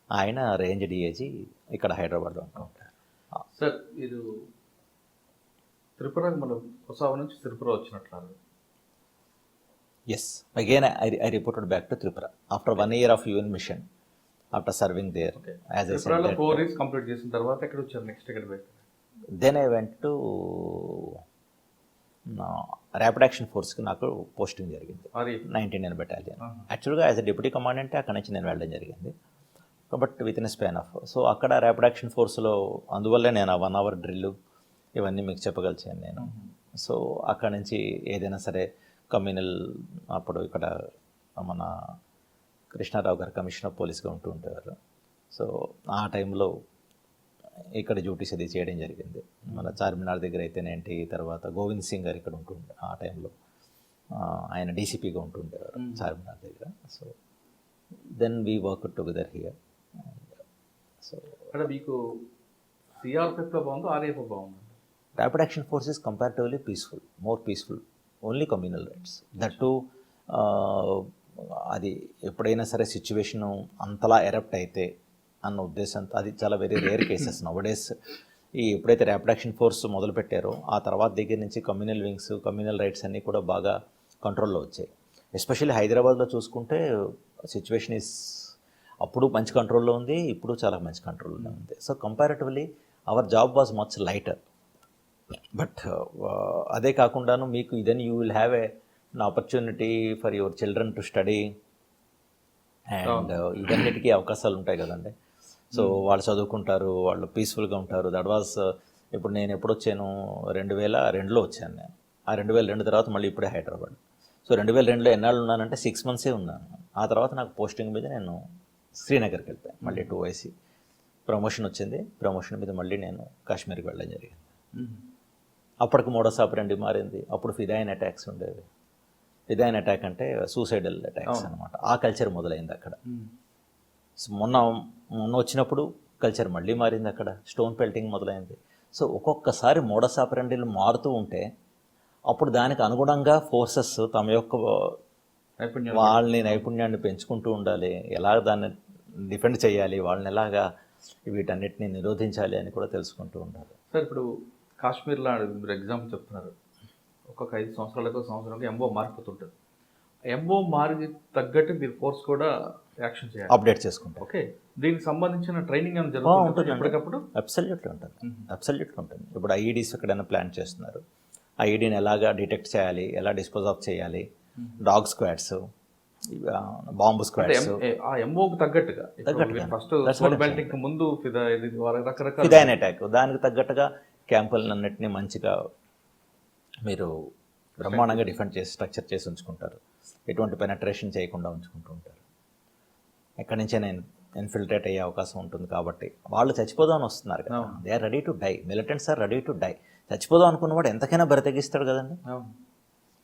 [SPEAKER 2] ఆయన రేంజ్ డిఏజీ ఇక్కడ హైదరాబాద్లో ఉంటారు.
[SPEAKER 1] సార్ మీరు త్రిపుర, మనం కొసావో నుంచి త్రిపుర వచ్చినట్లన్నారు.
[SPEAKER 2] Yes, again I reported back to Tripura after 1 year of UN mission, after serving there. As I said
[SPEAKER 1] 4 years complete చేసిన తర్వాత ఎక్కడ వచ్చారు నెక్స్ట్? ఎక్కడ పెట్టారు?
[SPEAKER 2] Then I went to rapid action ఫోర్స్కి నాకు పోస్టింగ్ జరిగింది, 99 బెటాలియన్. యాక్చువల్గా యాజ్ ఎ డిప్యూటీ కమాండెంటే అక్కడ నుంచి నేను వెళ్ళడం జరిగింది, but with in span of. So అక్కడ ర్యాపిడ్ యాక్షన్ ఫోర్స్లో అందువల్లే నేను ఆ 1 hour డ్రిల్ ఇవన్నీ మీకు చెప్పగలిచాను నేను. సో అక్కడ నుంచి ఏదైనా సరే కమ్యూనల్, అప్పుడు ఇక్కడ మన కృష్ణారావు గారు కమిషనర్ ఆఫ్ పోలీస్గా ఉంటూ ఉండేవారు. సో ఆ టైంలో ఇక్కడ డ్యూటీస్ అది చేయడం జరిగింది. మన చార్మినార్ దగ్గర అయితేనేంటి, తర్వాత గోవింద్ సింగ్ గారు ఇక్కడ ఉంటుండే ఆ టైంలో, ఆయన డీసీపీగా ఉంటుండేవారు చార్మినార్ దగ్గర. So then we work together here. So
[SPEAKER 1] అంటే మీకు సిఆర్పిఎఫ్లో బాగుందో ఆర్ఏఎఫ్ బాగుంది?
[SPEAKER 2] Rapid action force is comparatively peaceful, more peaceful, only communal riots. That too అది ఎప్పుడైనా సరే సిచ్యువేషను అంతలా ఎరప్ట్ అయితే అన్న ఉద్దేశంతో, అది చాలా వెరీ రేర్ కేసెస్ నవడేస్. ఈ ఎప్పుడైతే ర్యాపిడ్ యాక్షన్ ఫోర్స్ మొదలుపెట్టారో ఆ తర్వాత దగ్గర నుంచి కమ్యూనల్ వింగ్స్, కమ్యూనల్ రైట్స్ అన్నీ కూడా బాగా కంట్రోల్లో వచ్చాయి. ఎస్పెషల్లీ హైదరాబాద్లో చూసుకుంటే సిచ్యువేషన్ ఈస్ అప్పుడు మంచి కంట్రోల్లో ఉంది, ఇప్పుడు చాలా మంచి కంట్రోల్లో ఉంది. So comparatively our job was much lighter. But అదే కాకుండాను మీకు ఇదన్ you will have an opportunity for your children to study and ఇవన్నిటికీ అవకాశాలు ఉంటాయి కదండి. సో వాళ్ళు చదువుకుంటారు, వాళ్ళు పీస్ఫుల్గా ఉంటారు. దట్ వాజ్ ఇప్పుడు నేను ఎప్పుడు వచ్చాను, 2002లో వచ్చాను నేను. ఆ 2002 తర్వాత మళ్ళీ ఇప్పుడే హైదరాబాద్. సో 2002లో ఎన్నాళ్ళు ఉన్నానంటే 6 months ఉన్నాను. ఆ తర్వాత నాకు పోస్టింగ్ మీద నేను శ్రీనగర్కి వెళ్ళిపోయాను, మళ్ళీ 2IC ప్రమోషన్ వచ్చింది. ప్రమోషన్ మీద మళ్ళీ నేను కాశ్మీర్కి వెళ్ళడం జరిగింది. అప్పటికి మోడస్ ఆపరెండి మారింది. అప్పుడు ఫిదాయిన్ అటాక్స్ ఉండేవి. ఫిదాయిన్ అటాక్ అంటే సూసైడల్ అటాక్స్ అనమాట. ఆ కల్చర్ మొదలైంది అక్కడ. మొన్న వచ్చినప్పుడు కల్చర్ మళ్ళీ మారింది అక్కడ. స్టోన్ పెల్టింగ్ మొదలైంది. సో ఒక్కొక్కసారి మోడస్ ఆపరెండిలు మారుతూ ఉంటే అప్పుడు దానికి అనుగుణంగా ఫోర్సెస్ తమ యొక్క వాళ్ళని నైపుణ్యాన్ని పెంచుకుంటూ ఉండాలి. ఎలా దాన్ని డిఫెండ్ చేయాలి, వాళ్ళని ఎలాగా వీటన్నిటిని నిరోధించాలి అని కూడా తెలుసుకుంటూ ఉండాలి.
[SPEAKER 1] సార్ ఇప్పుడు కాశ్మీర్లో మీరు ఎగ్జాంపుల్ చెప్తున్నారు, ఒక్కొక్క 5 సంవత్సరాలకు ఎంఓ మారిపోతుంటుంది. ఎంఓ మారి తగ్గట్టు మీరు ఫోర్స్ కూడా యాక్షన్ చేయాలి,
[SPEAKER 2] అప్డేట్ చేసుకుంటాం.
[SPEAKER 1] ఓకే, దీనికి సంబంధించిన ట్రైనింగ్ ఏమైనా జరుగుతుంది ఎప్పటికప్పుడు?
[SPEAKER 2] అబ్సల్యూట్లీ ఉంటుంది, అబ్సల్యూట్లీ ఉంటుంది. ఇప్పుడు ఐఈడీస్ ఎక్కడైనా ప్లాన్ చేస్తున్నారు, ఐఈడీని ఎలాగా డిటెక్ట్ చేయాలి, ఎలా డిస్పోజ్ ఆఫ్ చేయాలి, డాగ్ స్క్వాడ్స్, బాంబు స్క్వాడ్స్,
[SPEAKER 1] ఆ ఎంఓకి తగ్గట్టుగా ఫస్ట్ బెల్టింగ్ ముందు రకరకాల
[SPEAKER 2] ఫిదాయిన్ అటాక్ దానికి తగ్గట్టుగా క్యాంపులన్నింటినీ మంచిగా మీరు బ్రహ్మాండంగా డిఫెండ్ చేసి స్ట్రక్చర్ చేసి ఉంచుకుంటారు. ఎటువంటి పెనట్రేషన్ చేయకుండా ఉంచుకుంటూ ఉంటారు. ఎక్కడి నుంచే నేను ఇన్ఫిల్ట్రేట్ అయ్యే అవకాశం ఉంటుంది కాబట్టి వాళ్ళు చచ్చిపోదామని వస్తున్నారు కదా. They are ready to die. Militants are ready to die. చచ్చిపోదాం అనుకున్నవాడు ఎంతకైనా బరితెగిస్తాడు కదండి.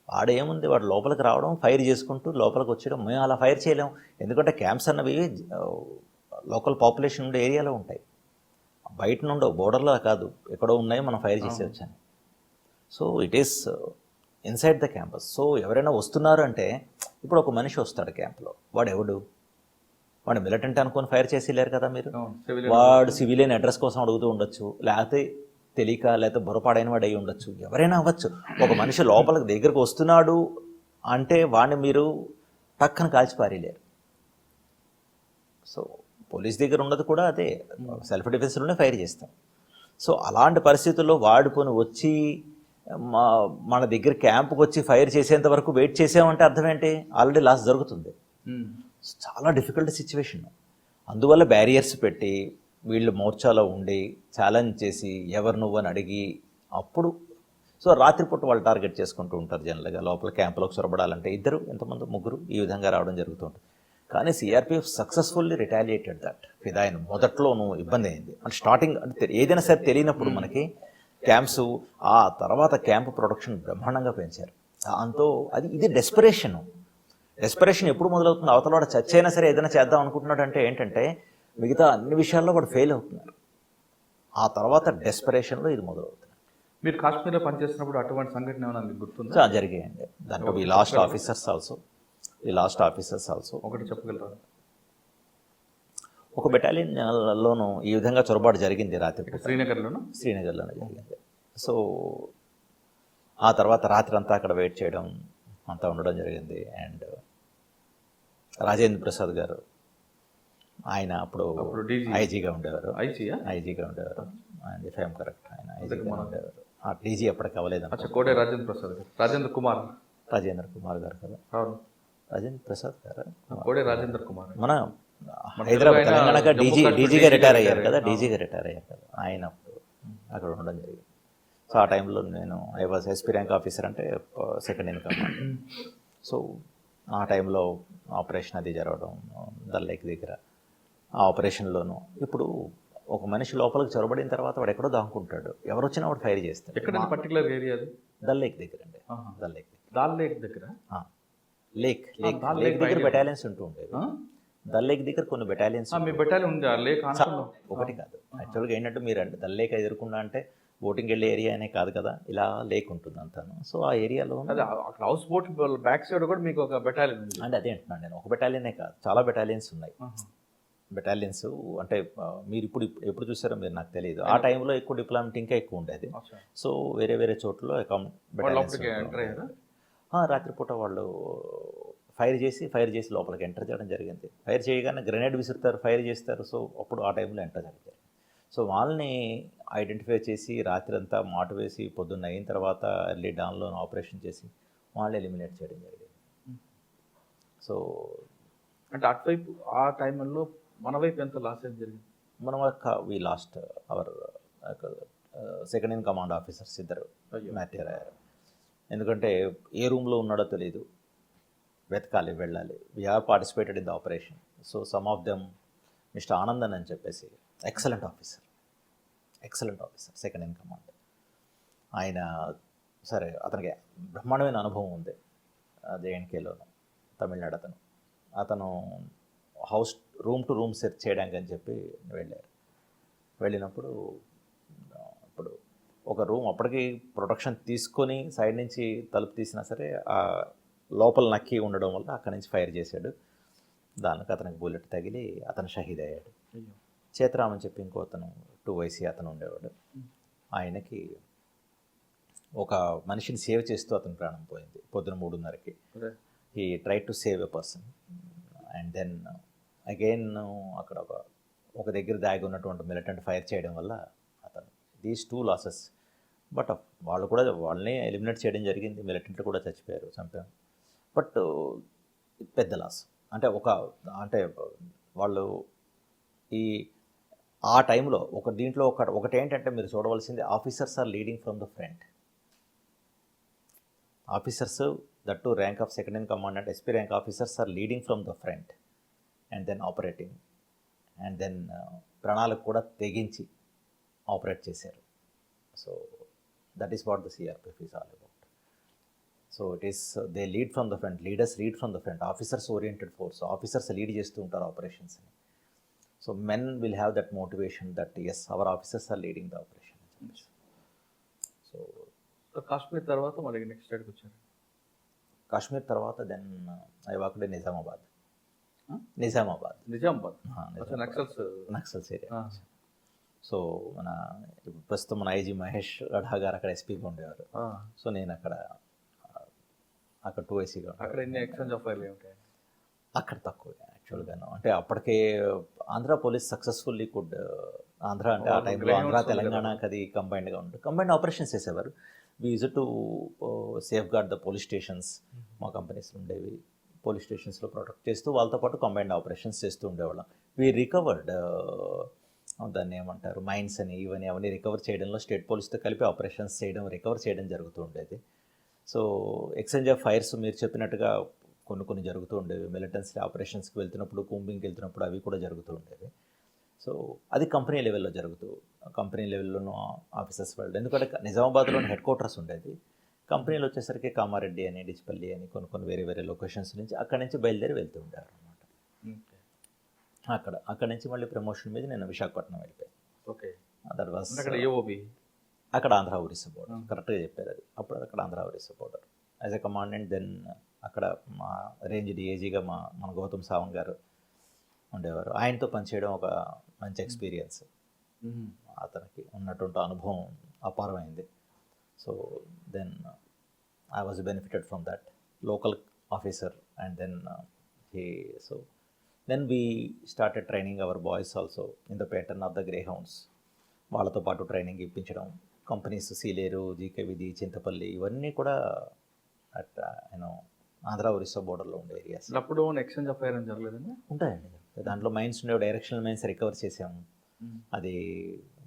[SPEAKER 2] వాడు ఏముంది, వాడు లోపలికి రావడం, ఫైర్ చేసుకుంటూ లోపలికి వచ్చేయడం. మేము అలా ఫైర్ చేయలేము, ఎందుకంటే క్యాంప్స్ అన్నవి లోకల్ పాపులేషన్ ఉండే ఏరియాలో ఉంటాయి, బయట నుండి బోర్డర్లో కాదు, ఎక్కడో ఉన్నాయి, మనం ఫైర్ చేసి వచ్చాను. So it is inside the campus. So ఎవరైనా వస్తున్నారు అంటే, ఇప్పుడు ఒక మనిషి వస్తాడు క్యాంప్లో, వాడు ఎవడు, వాడు మిలిటెంట్ అనుకొని ఫైర్ చేసి లేరు కదా మీరు. వాడు సివిలియన్ అడ్రస్ కోసం అడుగుతూ ఉండొచ్చు, లేకపోతే తెలియక, లేకపోతే బుర్రపాడైన వాడు అయి ఉండొచ్చు, ఎవరైనా అవ్వచ్చు. ఒక మనిషి లోపలికి దగ్గరకు వస్తున్నాడు అంటే వాడిని మీరు టక్కన కాల్చి పారేయలేరు. సో పోలీస్ దగ్గర ఉన్నది కూడా అదే, సెల్ఫ్ డిఫెన్స్లోనే ఫైర్ చేస్తాం. సో అలాంటి పరిస్థితుల్లో వాడుకొని వచ్చి మన దగ్గర క్యాంపుకి వచ్చి ఫైర్ చేసేంత వరకు వెయిట్ చేసామంటే అర్థం ఏంటి, ఆల్రెడీ లాస్ జరుగుతుంది. చాలా డిఫికల్ట్ సిచ్యువేషన్. అందువల్ల బ్యారియర్స్ పెట్టి వీళ్ళు మోర్చాలో ఉండి ఛాలెంజ్ చేసి ఎవరు నువ్వు అని అడిగి అప్పుడు. సో రాత్రిపూట వాళ్ళు టార్గెట్ చేసుకుంటూ ఉంటారు జనరల్గా. లోపల క్యాంపులోకి చొరబడాలంటే 2, ఎంతమంది 3 ఈ విధంగా రావడం జరుగుతూ ఉంటుంది. కానీ సిఆర్పిఎఫ్ సక్సెస్ఫుల్లీ రిటాలియేటెడ్ దట్. ఫిదాయిన్ మొదట్లోనూ ఇబ్బంది అయింది, అంటే స్టార్టింగ్ అంటే ఏదైనా సరే తెలియనప్పుడు మనకి క్యాంప్స్, ఆ తర్వాత క్యాంప్ ప్రొడక్షన్ బ్రహ్మాండంగా పెంచారు. దాంతో ఇది డెస్పరేషన్ ఎప్పుడు మొదలవుతుంది, అవతల వాడు చచ్చైనా సరే ఏదైనా చేద్దాం అనుకుంటున్నాడు అంటే ఏంటంటే మిగతా అన్ని విషయాల్లో వాడు ఫెయిల్ అవుతున్నారు. ఆ తర్వాత డెస్పరేషన్లో ఇది మొదలవుతుంది.
[SPEAKER 1] మీరు కాశ్మీర్లో పనిచేస్తున్నప్పుడు అటువంటి సంఘటన ఏమైనా మీకు గుర్తుందా?
[SPEAKER 2] జరిగాయండి. దాంట్లో ఈ లాస్ట్ ఆఫీసర్స్ ఆల్సో
[SPEAKER 1] ఒకటి చెప్పగలరా?
[SPEAKER 2] ఒక బెటాలియన్లోనూ ఈ విధంగా చొరబాటు జరిగింది రాత్రి.
[SPEAKER 1] శ్రీనగర్లోనే
[SPEAKER 2] జరిగింది. సో ఆ తర్వాత రాత్రి అంతా అక్కడ వెయిట్ చేయడం అంతా ఉండడం జరిగింది. అండ్ రాజేంద్ర ప్రసాద్ గారు, ఆయన అప్పుడు ఐజీగా ఉండేవారు. అండ్ ఇఫ్ ఐఎమ్ కరెక్ట్, ఆయన ఐజీగా ఉండేవారు. డీజీ ఎప్పటికి అవ్వలేదు.
[SPEAKER 1] రాజేంద్ర
[SPEAKER 2] కుమార్ గారు కదా, రాజేంద్ర ప్రసాద్ గారు, మన హైదరాబాద్ తెలంగాణగా డీజీగా రిటైర్ అయ్యారు కదా. ఆయన అప్పుడు అక్కడ ఉండడం జరిగింది. సో ఆ టైంలో నేను I was SP rank officer, అంటే సెకండ్ ఇన్ కమాండ్. సో ఆ టైంలో ఆపరేషన్ అది జరగడం దల్ లేక్ దగ్గర. ఆ ఆపరేషన్లోనూ ఇప్పుడు ఒక మనిషి లోపలికి చొరబడిన తర్వాత వాడు ఎక్కడో దాక్కుంటాడు, ఎవరు వచ్చినా వాడు ఫైర్ చేస్తాడు.
[SPEAKER 1] ఎక్కడ పర్టికులర్ ఏరియా?
[SPEAKER 2] దల్ లేక్ దగ్గర అండి. లేక్ దగ్గర బెటాలియన్స్ ఉంటూ ఉండేవి. దల్ లేక్ దగ్గర కొన్ని బెటాలియన్స్. ఒకటి కాదు యాక్చువల్గా ఏంటంటే, మీరు దల్ లేక్ ఎదుర్కొన్నా అంటే బోటింగ్ వెళ్ళే ఏరియా అనే కాదు కదా, ఇలా లేక్ ఉంటుంది అంతాను. సో ఆ ఏరియాలో
[SPEAKER 1] హౌస్ బోట్ బ్యాక్ సైడ్ కూడా మీకు ఒక బెటాలియన్ ఉంది
[SPEAKER 2] అంటే అదే అంటున్నాను నేను. ఒక బెటాలియనే కాదు, చాలా బెటాలియన్స్ ఉన్నాయి. బెటాలియన్స్ అంటే మీరు ఎప్పుడు చూసారో మీరు నాకు తెలియదు. ఆ టైంలో ఎక్కువ డిప్లాయ్మెంట్ ఇంకా ఎక్కువ ఉండేది. సో వేరే చోట్ల రాత్రిపూట వాళ్ళు ఫైర్ చేసి లోపలికి ఎంటర్ చేయడం జరిగింది. ఫైర్ చేయగానే గ్రెనేడ్ విసురుతారు, ఫైర్ చేస్తారు. సో అప్పుడు ఆ టైంలో ఎంటర్ జరిగింది. సో వాళ్ళని ఐడెంటిఫై చేసి రాత్రి అంతా మాట వేసి పొద్దున్న అయిన తర్వాత ఎర్లీ డాన్లో ఆపరేషన్ చేసి వాళ్ళు ఎలిమినేట్ చేయడం జరిగింది. సో
[SPEAKER 1] అంటే అటువైపు ఆ టైంలో మన వైపు ఎంత లాస్ ఏం జరిగింది?
[SPEAKER 2] మనం we lost our second in command officers ఇద్దరు మ్యాటర్ అయ్యారు. ఎందుకంటే ఏ రూమ్లో ఉన్నాడో తెలియదు, వెతకాలి, వెళ్ళాలి. We're participated in the operation. So some of them mister Anandan అని చెప్పేసి excellent officer second in command. ఆయన సరే అతనికి బ్రహ్మాండమైన అనుభవం ఉంది జేఎన్కేలోను, తమిళనాడు. అతను house room to room search చేయడానికి అని చెప్పి వెళ్ళినప్పుడు ఇప్పుడు ఒక రూమ్ అప్పటికి ప్రొటెక్షన్ తీసుకొని సైడ్ నుంచి తలుపు తీసినా సరే ఆ లోపల నక్కి ఉండడం వల్ల అక్కడి నుంచి ఫైర్ చేశాడు. దానికి అతనికి బుల్లెట్ తగిలి అతను షహీద్ అయ్యాడు. చేతరామ్ అని చెప్పి ఇంకో అతను 2YC అతను ఉండేవాడు. ఆయనకి ఒక మనిషిని సేవ్ చేస్తూ అతను ప్రాణం పోయింది పొద్దున 3:30కి. He try to save a person and then again అక్కడ ఒక దగ్గర దాగి ఉన్నటువంటి మిలిటెంట్ ఫైర్ చేయడం వల్ల అతను దీస్ 2 లాసెస్. బట్ వాళ్ళని ఎలిమినేట్ చేయడం జరిగింది, మిలిటెంట్లు కూడా చంపారు. బట్ పెద్ద లాస్. అంటే వాళ్ళు ఆ టైంలో దీంట్లో ఒకటి ఏంటంటే మీరు చూడవలసింది, officers are leading from the front. Officers that to rank of second in command and SP rank officers are leading from the front and then operating and then ప్రణాళిక కూడా తెగించి ఆపరేట్ చేశారు. So that is what the CRPF is all about. So it is they lead from the front, leaders lead from the front, officers oriented force, officers lead చేస్తూ ఉంటారు ఆపరేషన్స్ని. So men will have that motivation that as our officers are leading the operation. So
[SPEAKER 1] Kashmir తర్వాత మరి next స్టేట్కి వచ్చారు.
[SPEAKER 2] కాశ్మీర్ తర్వాత then I walked in Nizamabad. Naxals area. So ప్రస్తుతం మన IG మహేష్ గఢా గారు అక్కడ SPగా ఉండేవారు. సో నేను అక్కడ 2YCగా.
[SPEAKER 1] అక్కడ ఎన్ని ఎక్స్చేంజ్ ఆఫ్ ఫైర్లు ఉంటాయి?
[SPEAKER 2] అక్కడ తక్కువ యాక్చువల్గాను. అంటే అప్పటికే ఆంధ్ర పోలీస్ సక్సెస్ఫుల్లీ ఆంధ్ర అంటే ఆ టైంలో ఆంధ్ర తెలంగాణకి అది కంబైన్డ్గా ఉంటుంది, కంబైన్డ్ ఆపరేషన్స్ చేసేవారు. We use to safeguard the police stations. మా కంపెనీస్లో ఉండేవి, పోలీస్ స్టేషన్స్లో ప్రొటెక్ట్ చేస్తూ వాళ్ళతో పాటు కంబైన్డ్ ఆపరేషన్స్ చేస్తూ ఉండేవాళ్ళం. వి రికవర్డ్ దాన్ని ఏమంటారు మైన్స్ అని ఇవన్నీ అవన్నీ రికవర్ చేయడంలో స్టేట్ పోలీస్తో కలిపి ఆపరేషన్స్ రికవర్ చేయడం జరుగుతూ ఉండేది. సో ఎక్స్చేంజ్ ఆఫ్ ఫైర్స్ మీరు చెప్పినట్టుగా కొన్ని జరుగుతూ ఉండేవి. మిలిటెన్సీ ఆపరేషన్స్కి వెళ్తున్నప్పుడు, కూంబింగ్కి వెళ్తున్నప్పుడు అవి కూడా జరుగుతూ ఉండేవి. సో అది కంపెనీ లెవెల్లో కంపెనీ లెవెల్లోనూ ఆఫీసర్స్ వాళ్ళు, ఎందుకంటే నిజామాబాద్లోని హెడ్ క్వార్టర్స్ ఉండేది. కంపెనీలు వచ్చేసరికి కామారెడ్డి అని, డిచ్పల్లి అని కొన్ని వేరే లొకేషన్స్ నుంచి అక్కడి నుంచి బయలుదేరి వెళ్తూ ఉంటారు అనమాట. అక్కడ నుంచి మళ్ళీ ప్రమోషన్ మీద నేను విశాఖపట్నం వెళ్ళిపోయాను.
[SPEAKER 1] ఓకే.
[SPEAKER 2] దట్ వాస్ అక్కడ ఆంధ్ర ఒరిస్సా బోర్డర్. కరెక్ట్గా చెప్పారు అది. అప్పుడు అక్కడ Andhra Orissa border as a commandant. Then అక్కడ మా రేంజ్ DIGగా మన గౌతమ్ సావంత్ గారు ఉండేవారు. ఆయనతో పనిచేయడం ఒక మంచి ఎక్స్పీరియన్స్. అతనికి ఉన్నటువంటి అనుభవం అపారమైంది. So then I was benefited from that local officer and then we started training our boys also in the pattern of the Grey Hounds. వాళ్ళతో పాటు ట్రైనింగ్ ఇప్పించడం. కంపెనీస్ సీలేరు, జీకేవిధి, చింతపల్లి ఇవన్నీ కూడా అట్ ఆంధ్ర ఒరిస్సా బోర్డర్లో ఉండే ఏరియాస్.
[SPEAKER 1] అప్పుడు ఎక్స్చేంజ్ ఆఫ్ ఫైర్ జరగలేదండి?
[SPEAKER 2] ఉంటాయండి. దాంట్లో మైన్స్ ఉండే, డైరెక్షనల్ మైన్స్ రికవర్ చేసాము. అది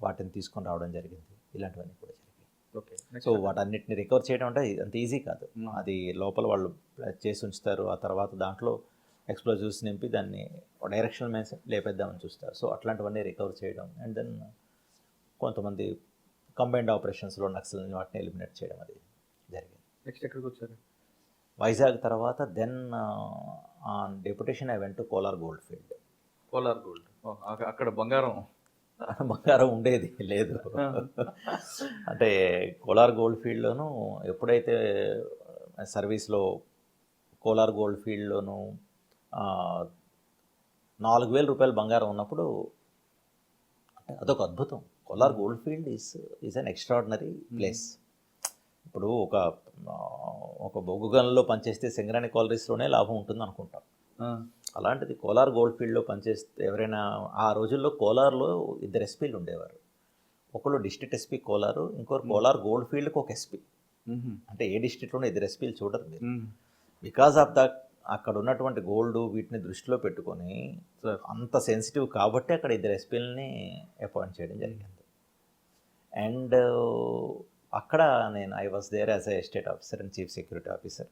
[SPEAKER 2] వాటిని తీసుకొని రావడం జరిగింది. ఇలాంటివన్నీ కూడా జరిగాయి.
[SPEAKER 1] ఓకే.
[SPEAKER 2] సో వాటన్నిటిని రికవర్ చేయడం అంటే అంత ఈజీ కాదు. అది లోపల వాళ్ళు చేసి ఉంచుతారు. ఆ తర్వాత దాంట్లో ఎక్స్ప్లోజివ్స్ నింపి దాన్ని డైరెక్షనల్ మైన్స్ లేపేద్దామని చూస్తారు. సో అట్లాంటివన్నీ రికవర్ చేయడం అండ్ దెన్ కొంతమంది కంబైన్డ్ ఆపరేషన్స్లో నక్సల్ని వాటిని ఎలిమినేట్ చేయడం అది జరిగింది.
[SPEAKER 1] నెక్స్ట్ ఎక్కడికి వచ్చారు?
[SPEAKER 2] వైజాగ్ తర్వాత then on deputation I went to Kolar gold field.
[SPEAKER 1] Kolar gold, అక్కడ బంగారం
[SPEAKER 2] ఉండేది లేదు. అంటే కోలార్ గోల్డ్ ఫీల్డ్లోనూ ఎప్పుడైతే సర్వీస్లో కోలార్ గోల్డ్ ఫీల్డ్లోనూ 4,000 రూపాయలు బంగారం ఉన్నప్పుడు అంటే అదొక అద్భుతం. Kolar gold field is an extraordinary place. ఇప్పుడు ఒక బొగ్గు గనుల్లో పనిచేస్తే సింగరాణి కాలరీస్లోనే లాభం ఉంటుంది అనుకుంటాం. అలాంటిది కోలార్ గోల్డ్ ఫీల్డ్లో పనిచేస్తే ఎవరైనా ఆ రోజుల్లో కోలార్లో 2 ఎస్పీలు ఉండేవారు. ఒకళ్ళు డిస్ట్రిక్ట్ ఎస్పీ కోలారు, ఇంకొకరు కోలార్ గోల్డ్ ఫీల్డ్కి ఒక ఎస్పీ. అంటే ఏ డిస్ట్రిక్ట్లోనే 2 ఎస్పీలు చూడరు మీరు. బికాస్ ఆఫ్ దట్ అక్కడ ఉన్నటువంటి గోల్డ్ వీటిని దృష్టిలో పెట్టుకొని అంత సెన్సిటివ్ కాబట్టి అక్కడ 2 ఎస్పీలని అపాయింట్ చేయడం జరిగింది. అండ్ అక్కడ నేను I was there as a estate officer and chief security officer.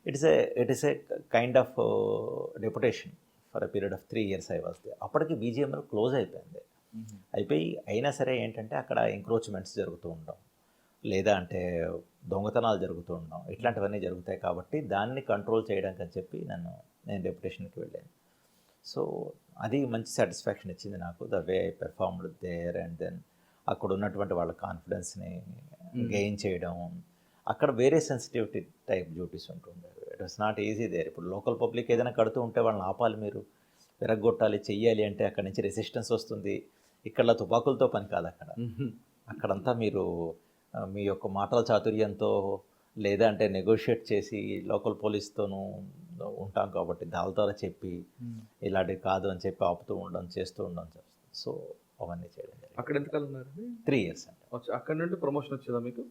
[SPEAKER 2] It is a kind of deputation for a period of 3 years I was there. అప్పటికి బీజీఎంఎల్ క్లోజ్ అయిపోయింది. అయినా సరే ఏంటంటే అక్కడ ఎంక్రోచ్మెంట్స్ జరుగుతూ ఉండడం, లేదా అంటే దొంగతనాలు జరుగుతూ ఉండడం, ఇట్లాంటివన్నీ జరుగుతాయి. కాబట్టి దాన్ని కంట్రోల్ చేయడానికి అని చెప్పి నేను డెప్యుటేషన్కి వెళ్ళాను. సో అది మంచి సాటిస్ఫాక్షన్ ఇచ్చింది నాకు, the way I performed there. And then అక్కడ ఉన్నటువంటి వాళ్ళ కాన్ఫిడెన్స్ని గెయిన్ చేయడం. అక్కడ వేరే సెన్సిటివిటీ టైప్ డ్యూటీస్ ఉంటుండేవి. It was not easy there. ఇప్పుడు లోకల్ పబ్లిక్ ఏదైనా కడుతూ ఉంటే వాళ్ళని ఆపాలి, మీరు విరగొట్టాలి, చెయ్యాలి అంటే అక్కడ నుంచి రెసిస్టెన్స్ వస్తుంది. ఇక్కడ తుపాకులతో పని కాదు. అక్కడంతా మీరు మీ యొక్క మాటల చాతుర్యంతో లేదా అంటే నెగోషియేట్ చేసి లోకల్ పోలీస్తోనూ ఉంటాం కాబట్టి దాని ద్వారా చెప్పి ఇలాంటివి కాదు అని చెప్పి ఆపుతూ ఉండడం, చేస్తూ ఉండడం చేస్తాం. సో అవన్నీ చేయడం జరిగింది.
[SPEAKER 1] అక్కడ ఎంతకాలం ఉన్నారండి?
[SPEAKER 2] 3 years అంటే.
[SPEAKER 1] అక్కడ నుండి ప్రమోషన్ వచ్చిందా మీకు?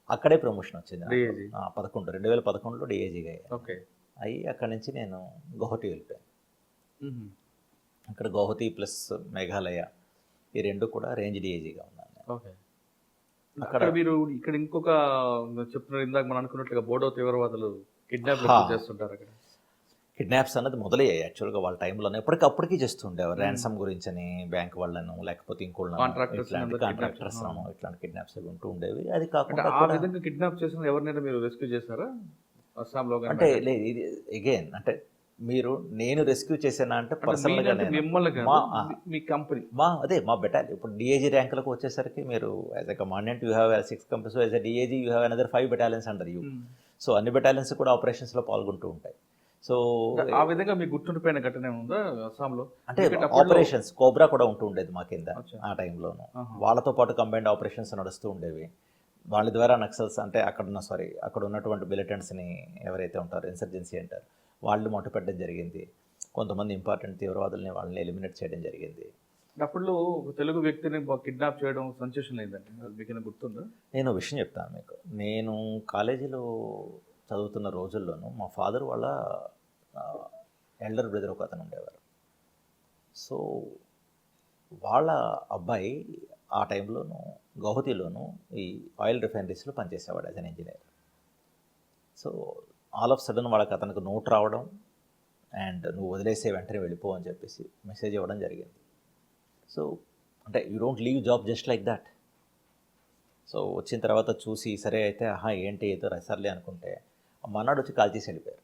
[SPEAKER 2] అక్కడే ప్రమోషన్ వచ్చింది.
[SPEAKER 1] DAG
[SPEAKER 2] 2011లో డిఏజీగా
[SPEAKER 1] ఓకే.
[SPEAKER 2] అయ్యి అక్కడి నుంచి నేను గౌహతి వెళ్ళిపోయాను. అక్కడ గౌహతి ప్లస్ మేఘాలయ ఈ 2 కూడా రేంజ్ డిఏజీగా ఉన్నాను.
[SPEAKER 1] ఓకే. అక్కడ మీరు ఇక్కడ ఇంకొక చెప్తున్నారు ఇందాక మనం అనుకున్నట్లుగా బోడో తీవ్రవాదులు కిడ్నాప్ చేస్తుంటారు. అక్కడ
[SPEAKER 2] కిడ్నాప్స్ అన్నది మొదలయ్యాయి యాక్చువల్గా వాళ్ళ టైంలోనే. ఎప్పటికప్పటికీ చేస్తుండేవారు. ర్యాన్సమ్ గురించి అని బ్యాంక్ వాళ్ళను లేకపోతే ఇంకోళ్ళను కాంట్రాక్టర్స్ ఇట్లాంటి కిడ్నాప్స్ అవి ఉంటూ ఉండేవి. అది కాకుండా
[SPEAKER 1] ఆ విధంగా కిడ్నాప్ చేసిన ఎవరినైనా మీరు రెస్క్యూ చేశారా అస్సాంలో?
[SPEAKER 2] అంటే లేదు, ఇది అగైన్ అంటే మీరు నేను రెస్క్యూ చేశానా అంటే పర్సనల్గా
[SPEAKER 1] మీ కంపెనీ
[SPEAKER 2] మా బెటాలియన్ ఇప్పుడు డిఏజీ ర్యాంకులకు వచ్చేసరికి మీరు as a commandant you have 6 companies, as a DAG you have another 5 battalions under you. So అన్ని బెటాలియన్స్ కూడా ఆపరేషన్స్లో పాల్గొంటూ ఉంటాయి. సో
[SPEAKER 1] ఆ విధంగా మీకు గుర్తుండిపోయిన ఘటన ఉందా అస్సాంలో?
[SPEAKER 2] అంటే ఆపరేషన్స్ కోబ్రా కూడా ఉంటూ ఉండేది మా కింద ఆ టైంలోనూ. వాళ్ళతో పాటు కంబైన్డ్ ఆపరేషన్స్ నడుస్తూ ఉండేవి. వాళ్ళ ద్వారా నక్సల్స్ అంటే అక్కడ ఉన్నటువంటి మిలిటెంట్స్ని ఎవరైతే ఉంటారో ఇన్సర్జెన్సీ అంటారు వాళ్ళు మొట్టపెట్టడం జరిగింది. కొంతమంది ఇంపార్టెంట్ తీవ్రవాదుల్ని వాళ్ళని ఎలిమినేట్ చేయడం జరిగింది.
[SPEAKER 1] అప్పుడు తెలుగు వ్యక్తిని కిడ్నాప్ చేయడం సెన్సేషన్ అయిందండి, మీకు గుర్తుందా?
[SPEAKER 2] నేను విషయం చెప్తాను మీకు. నేను కాలేజీలో చదువుతున్న రోజుల్లోనూ మా ఫాదర్ వాళ్ళ ఎల్డర్ బ్రదర్ ఒక అతను ఉండేవారు. సో వాళ్ళ అబ్బాయి ఆ టైంలోనూ గౌహతిలోనూ ఈ ఆయిల్ రిఫైనరీస్లో పనిచేసేవాడు as an engineer. So all of sudden వాళ్ళకి అతనికి నోట్ రావడం అండ్ నువ్వు వదిలేసే వెంటనే వెళ్ళిపో అని చెప్పేసి మెసేజ్ ఇవ్వడం జరిగింది. సో అంటే you don't leave job just like that. So వచ్చిన తర్వాత చూసి సరే అయితే ఏంటి ఏదో రసర్లే అనుకుంటే మన్నాడు వచ్చి కాల్ చేసి వెళ్ళిపోయారు.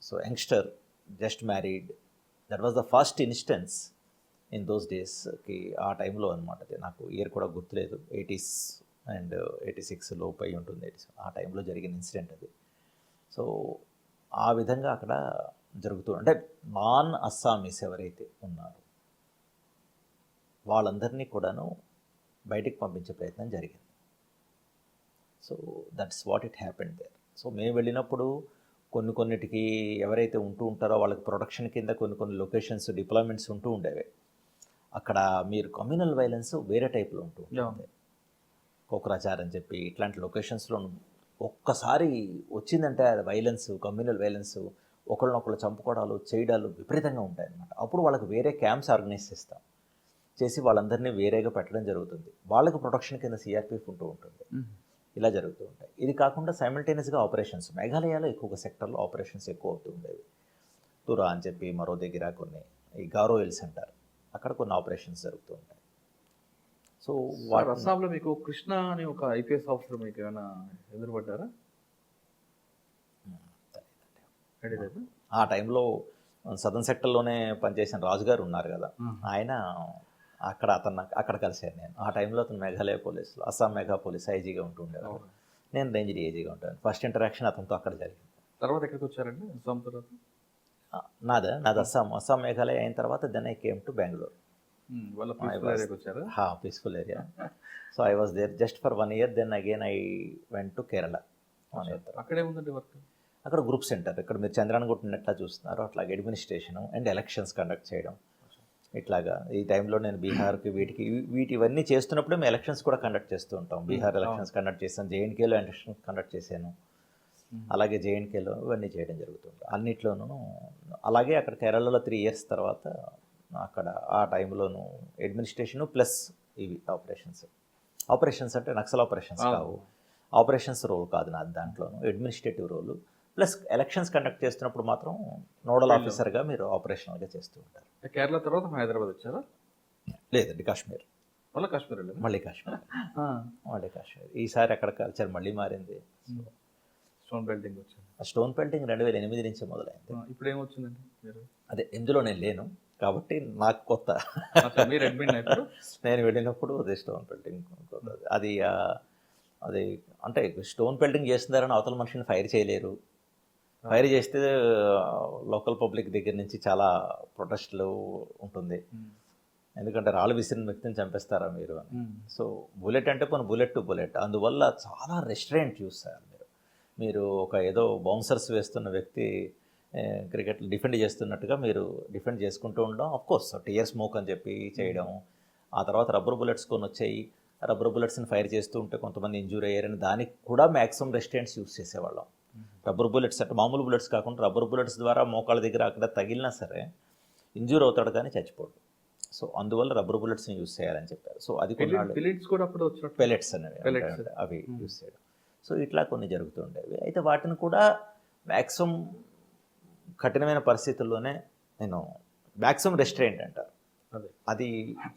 [SPEAKER 2] So youngster just married, that was the first instance in those డేస్కి ఆ టైంలో అనమాట. అది నాకు ఇయర్ కూడా గుర్తులేదు, 80s అండ్ 86 లోపు అయి ఉంటుంది. ఆ టైంలో జరిగిన ఇన్సిడెంట్ అది. సో ఆ విధంగా అక్కడ జరుగుతూ అంటే నాన్ అస్సామీస్ ఎవరైతే ఉన్నారో వాళ్ళందరినీ కూడాను బయటికి పంపించే ప్రయత్నం జరిగింది. So that's what it happened there. So మేము వెళ్ళినప్పుడు కొన్నిటికి ఎవరైతే ఉంటూ ఉంటారో వాళ్ళకి ప్రొటెక్షన్ కింద కొన్ని లొకేషన్స్ డిప్లాయ్మెంట్స్ ఉంటూ ఉండేవి. అక్కడ మీరు కమ్యూనల్ వైలెన్స్ వేరే టైప్లో ఉంటూ ఉంటుంది. కోక్రాచార్ అని చెప్పి ఇట్లాంటి లొకేషన్స్లో ఒక్కసారి వచ్చిందంటే అది వైలెన్స్, కమ్యూనల్ వైలెన్స్, ఒకళ్ళనొకళ్ళు చంపుకోవడాలు చేయడాలు విపరీతంగా ఉంటాయన్నమాట. అప్పుడు వాళ్ళకి వేరే క్యాంప్స్ ఆర్గనైజ్ చేసి వాళ్ళందరినీ వేరేగా పెట్టడం జరుగుతుంది. వాళ్ళకి ప్రొటెక్షన్ కింద సిఆర్పిఎఫ్ ఉంటూ ఉంటుంది. ఇలా జరుగుతూ ఉంటాయి. ఇది కాకుండా సైమల్టేనియస్గా ఆపరేషన్స్ మేఘాలయలో ఎక్కువగా సెక్టర్లో ఆపరేషన్స్ ఎక్కువ అవుతూ ఉండేవి. తురా అని చెప్పి మరో దగ్గర కొన్ని ఈ గారో హిల్స్ అంటారు, అక్కడ కొన్ని ఆపరేషన్స్ జరుగుతూ ఉంటాయి. సో
[SPEAKER 1] అస్సాంలో మీకు కృష్ణ అని ఒక ఐపీఎస్ ఆఫీసర్ మీకు ఏమైనా ఎదురుపడ్డారా?
[SPEAKER 2] ఆ టైంలో సదర్న్ సెక్టర్లోనే పనిచేసిన రాజుగారు ఉన్నారు కదా, ఆయన అక్కడ కలిసాను నేను. ఆ టైంలో అతను మేఘాలయ పోలీసులో అస్సాం మెగా పోలీస్ ఐజీగా ఉంటూ ఉండేవారు. నేను రేంజ్ డిఐజీగా ఉంటాను. ఫస్ట్ ఇంటరాక్షన్ అతనితో అక్కడ జరిగింది.
[SPEAKER 1] తర్వాత ఎక్కడికి వచ్చారండి అస్సాం తర్వాత?
[SPEAKER 2] నాది అస్సాం మేఘాలయ అయిన తర్వాత then I came to Bengaluru. Peaceful area. So I was there just for 1 year. Then again I went to Kerala.
[SPEAKER 1] అక్కడే ఉందండి వర్క్?
[SPEAKER 2] అక్కడ గ్రూప్ సెంటర్, ఇక్కడ మీరు చంద్రాన్ని కొట్టినట్లా చూస్తున్నారు అట్లాగే అడ్మినిస్ట్రేషను అండ్ ఎలక్షన్స్ కండక్ట్ చేయడం. ఇట్లాగా ఈ టైంలో నేను బీహార్కి ఇవన్నీ చేస్తున్నప్పుడే మేము ఎలక్షన్స్ కూడా కండక్ట్ చేస్తూ ఉంటాం. బీహార్ ఎలక్షన్స్ కండక్ట్ చేస్తాను, జేఎన్కేలో ఎలక్షన్స్ కండక్ట్ చేశాను, అలాగే జేఎన్కేలో ఇవన్నీ చేయడం జరుగుతుంది అన్నిట్లోనూ. అలాగే అక్కడ కేరళలో 3 years తర్వాత అక్కడ ఆ టైంలోనూ అడ్మినిస్ట్రేషను ప్లస్ ఇవి ఆపరేషన్స్ అంటే నక్సల్ ఆపరేషన్స్ కావు, ఆపరేషన్స్ రోల్ కాదు నాది, దాంట్లోనూ అడ్మినిస్ట్రేటివ్ రోలు ప్లస్ ఎలక్షన్స్ కండక్ట్ చేస్తున్నప్పుడు మాత్రం నోడల్ ఆఫీసర్గా మీరు ఆపరేషనల్గా చేస్తూ ఉంటారు.
[SPEAKER 1] కేరళ తర్వాత హైదరాబాద్ వచ్చారా?
[SPEAKER 2] లేదండి, కాశ్మీర్.
[SPEAKER 1] మళ్ళీ కాశ్మీర్
[SPEAKER 2] మళ్ళీ కాశ్మీర్. ఈసారి అక్కడ కల్చర్ మళ్ళీ మారింది.
[SPEAKER 1] స్టోన్ పెయింటింగ్ వచ్చింది.
[SPEAKER 2] స్టోన్ పెయింటింగ్ 2008 నుంచి మొదలైంది.
[SPEAKER 1] ఇప్పుడు ఏమొచ్చిందండి మీరు?
[SPEAKER 2] అదే ఇందులో నేను లేను కాబట్టి నాకు కొత్త.
[SPEAKER 1] మీరు అడ్మిన్ అయిపోయారు.
[SPEAKER 2] నేను వెళ్ళినప్పుడు అదే స్టోన్ పెయింటింగ్ అది అది అంటే స్టోన్ పెయింటింగ్ చేస్తున్నారని అవతల మనిషిని ఫైర్ చేయలేరు. ఫైర్ చేస్తే లోకల్ పబ్లిక్ దగ్గర నుంచి చాలా ప్రొటెస్ట్లు ఉంటుంది. ఎందుకంటే రాళ్ళు విసిరిన వ్యక్తిని చంపేస్తారా మీరు అని. సో బుల్లెట్ అంటే కొన్ని బుల్లెట్ టు బుల్లెట్, అందువల్ల చాలా రెస్ట్రెయింట్ చూస్తారు మీరు ఒక ఏదో బౌన్సర్స్ వేస్తున్న వ్యక్తి క్రికెట్ డిఫెండ్ చేస్తున్నట్టుగా మీరు డిఫెండ్ చేసుకుంటూ ఉండడం. అఫ్కోర్స్ టీయర్ స్మోక్ అని చెప్పి చేయడం, ఆ తర్వాత రబ్బర్ బుల్లెట్స్ కొన్ని వచ్చాయి, రబ్బర్ బుల్లెట్స్ని ఫైర్ చేస్తూ ఉంటే కొంతమంది ఇంజూరీ అయ్యారని దానికి కూడా మ్యాక్సిమం రెస్టెంట్స్ యూస్ చేసేవాళ్ళం. రబ్బర్ బుల్లెట్స్ అంటే మామూలు బుల్లెట్స్ కాకుండా రబ్బర్ బుల్లెట్స్ ద్వారా మోకాళ్ళ దగ్గర అక్కడ తగిలినా సరే ఇంజూర్ అవుతాడు కానీ చచ్చిపోడు. సో అందువల్ల రబ్బర్ బుల్లెట్స్ని యూస్ చేయాలని చెప్పారు. సో అది
[SPEAKER 1] పెల్లెట్స్ కూడా అప్పుడు వచ్చినట్టు
[SPEAKER 2] పెల్లెట్స్ అనేవి అవి యూస్ చేయడం. సో ఇట్లా కొన్ని జరుగుతుండేవి. అయితే వాటిని కూడా మ్యాక్సిమం కఠినమైన పరిస్థితుల్లోనే నేను మ్యాక్సిమం రెస్ట్రెయింట్ అంటారు అది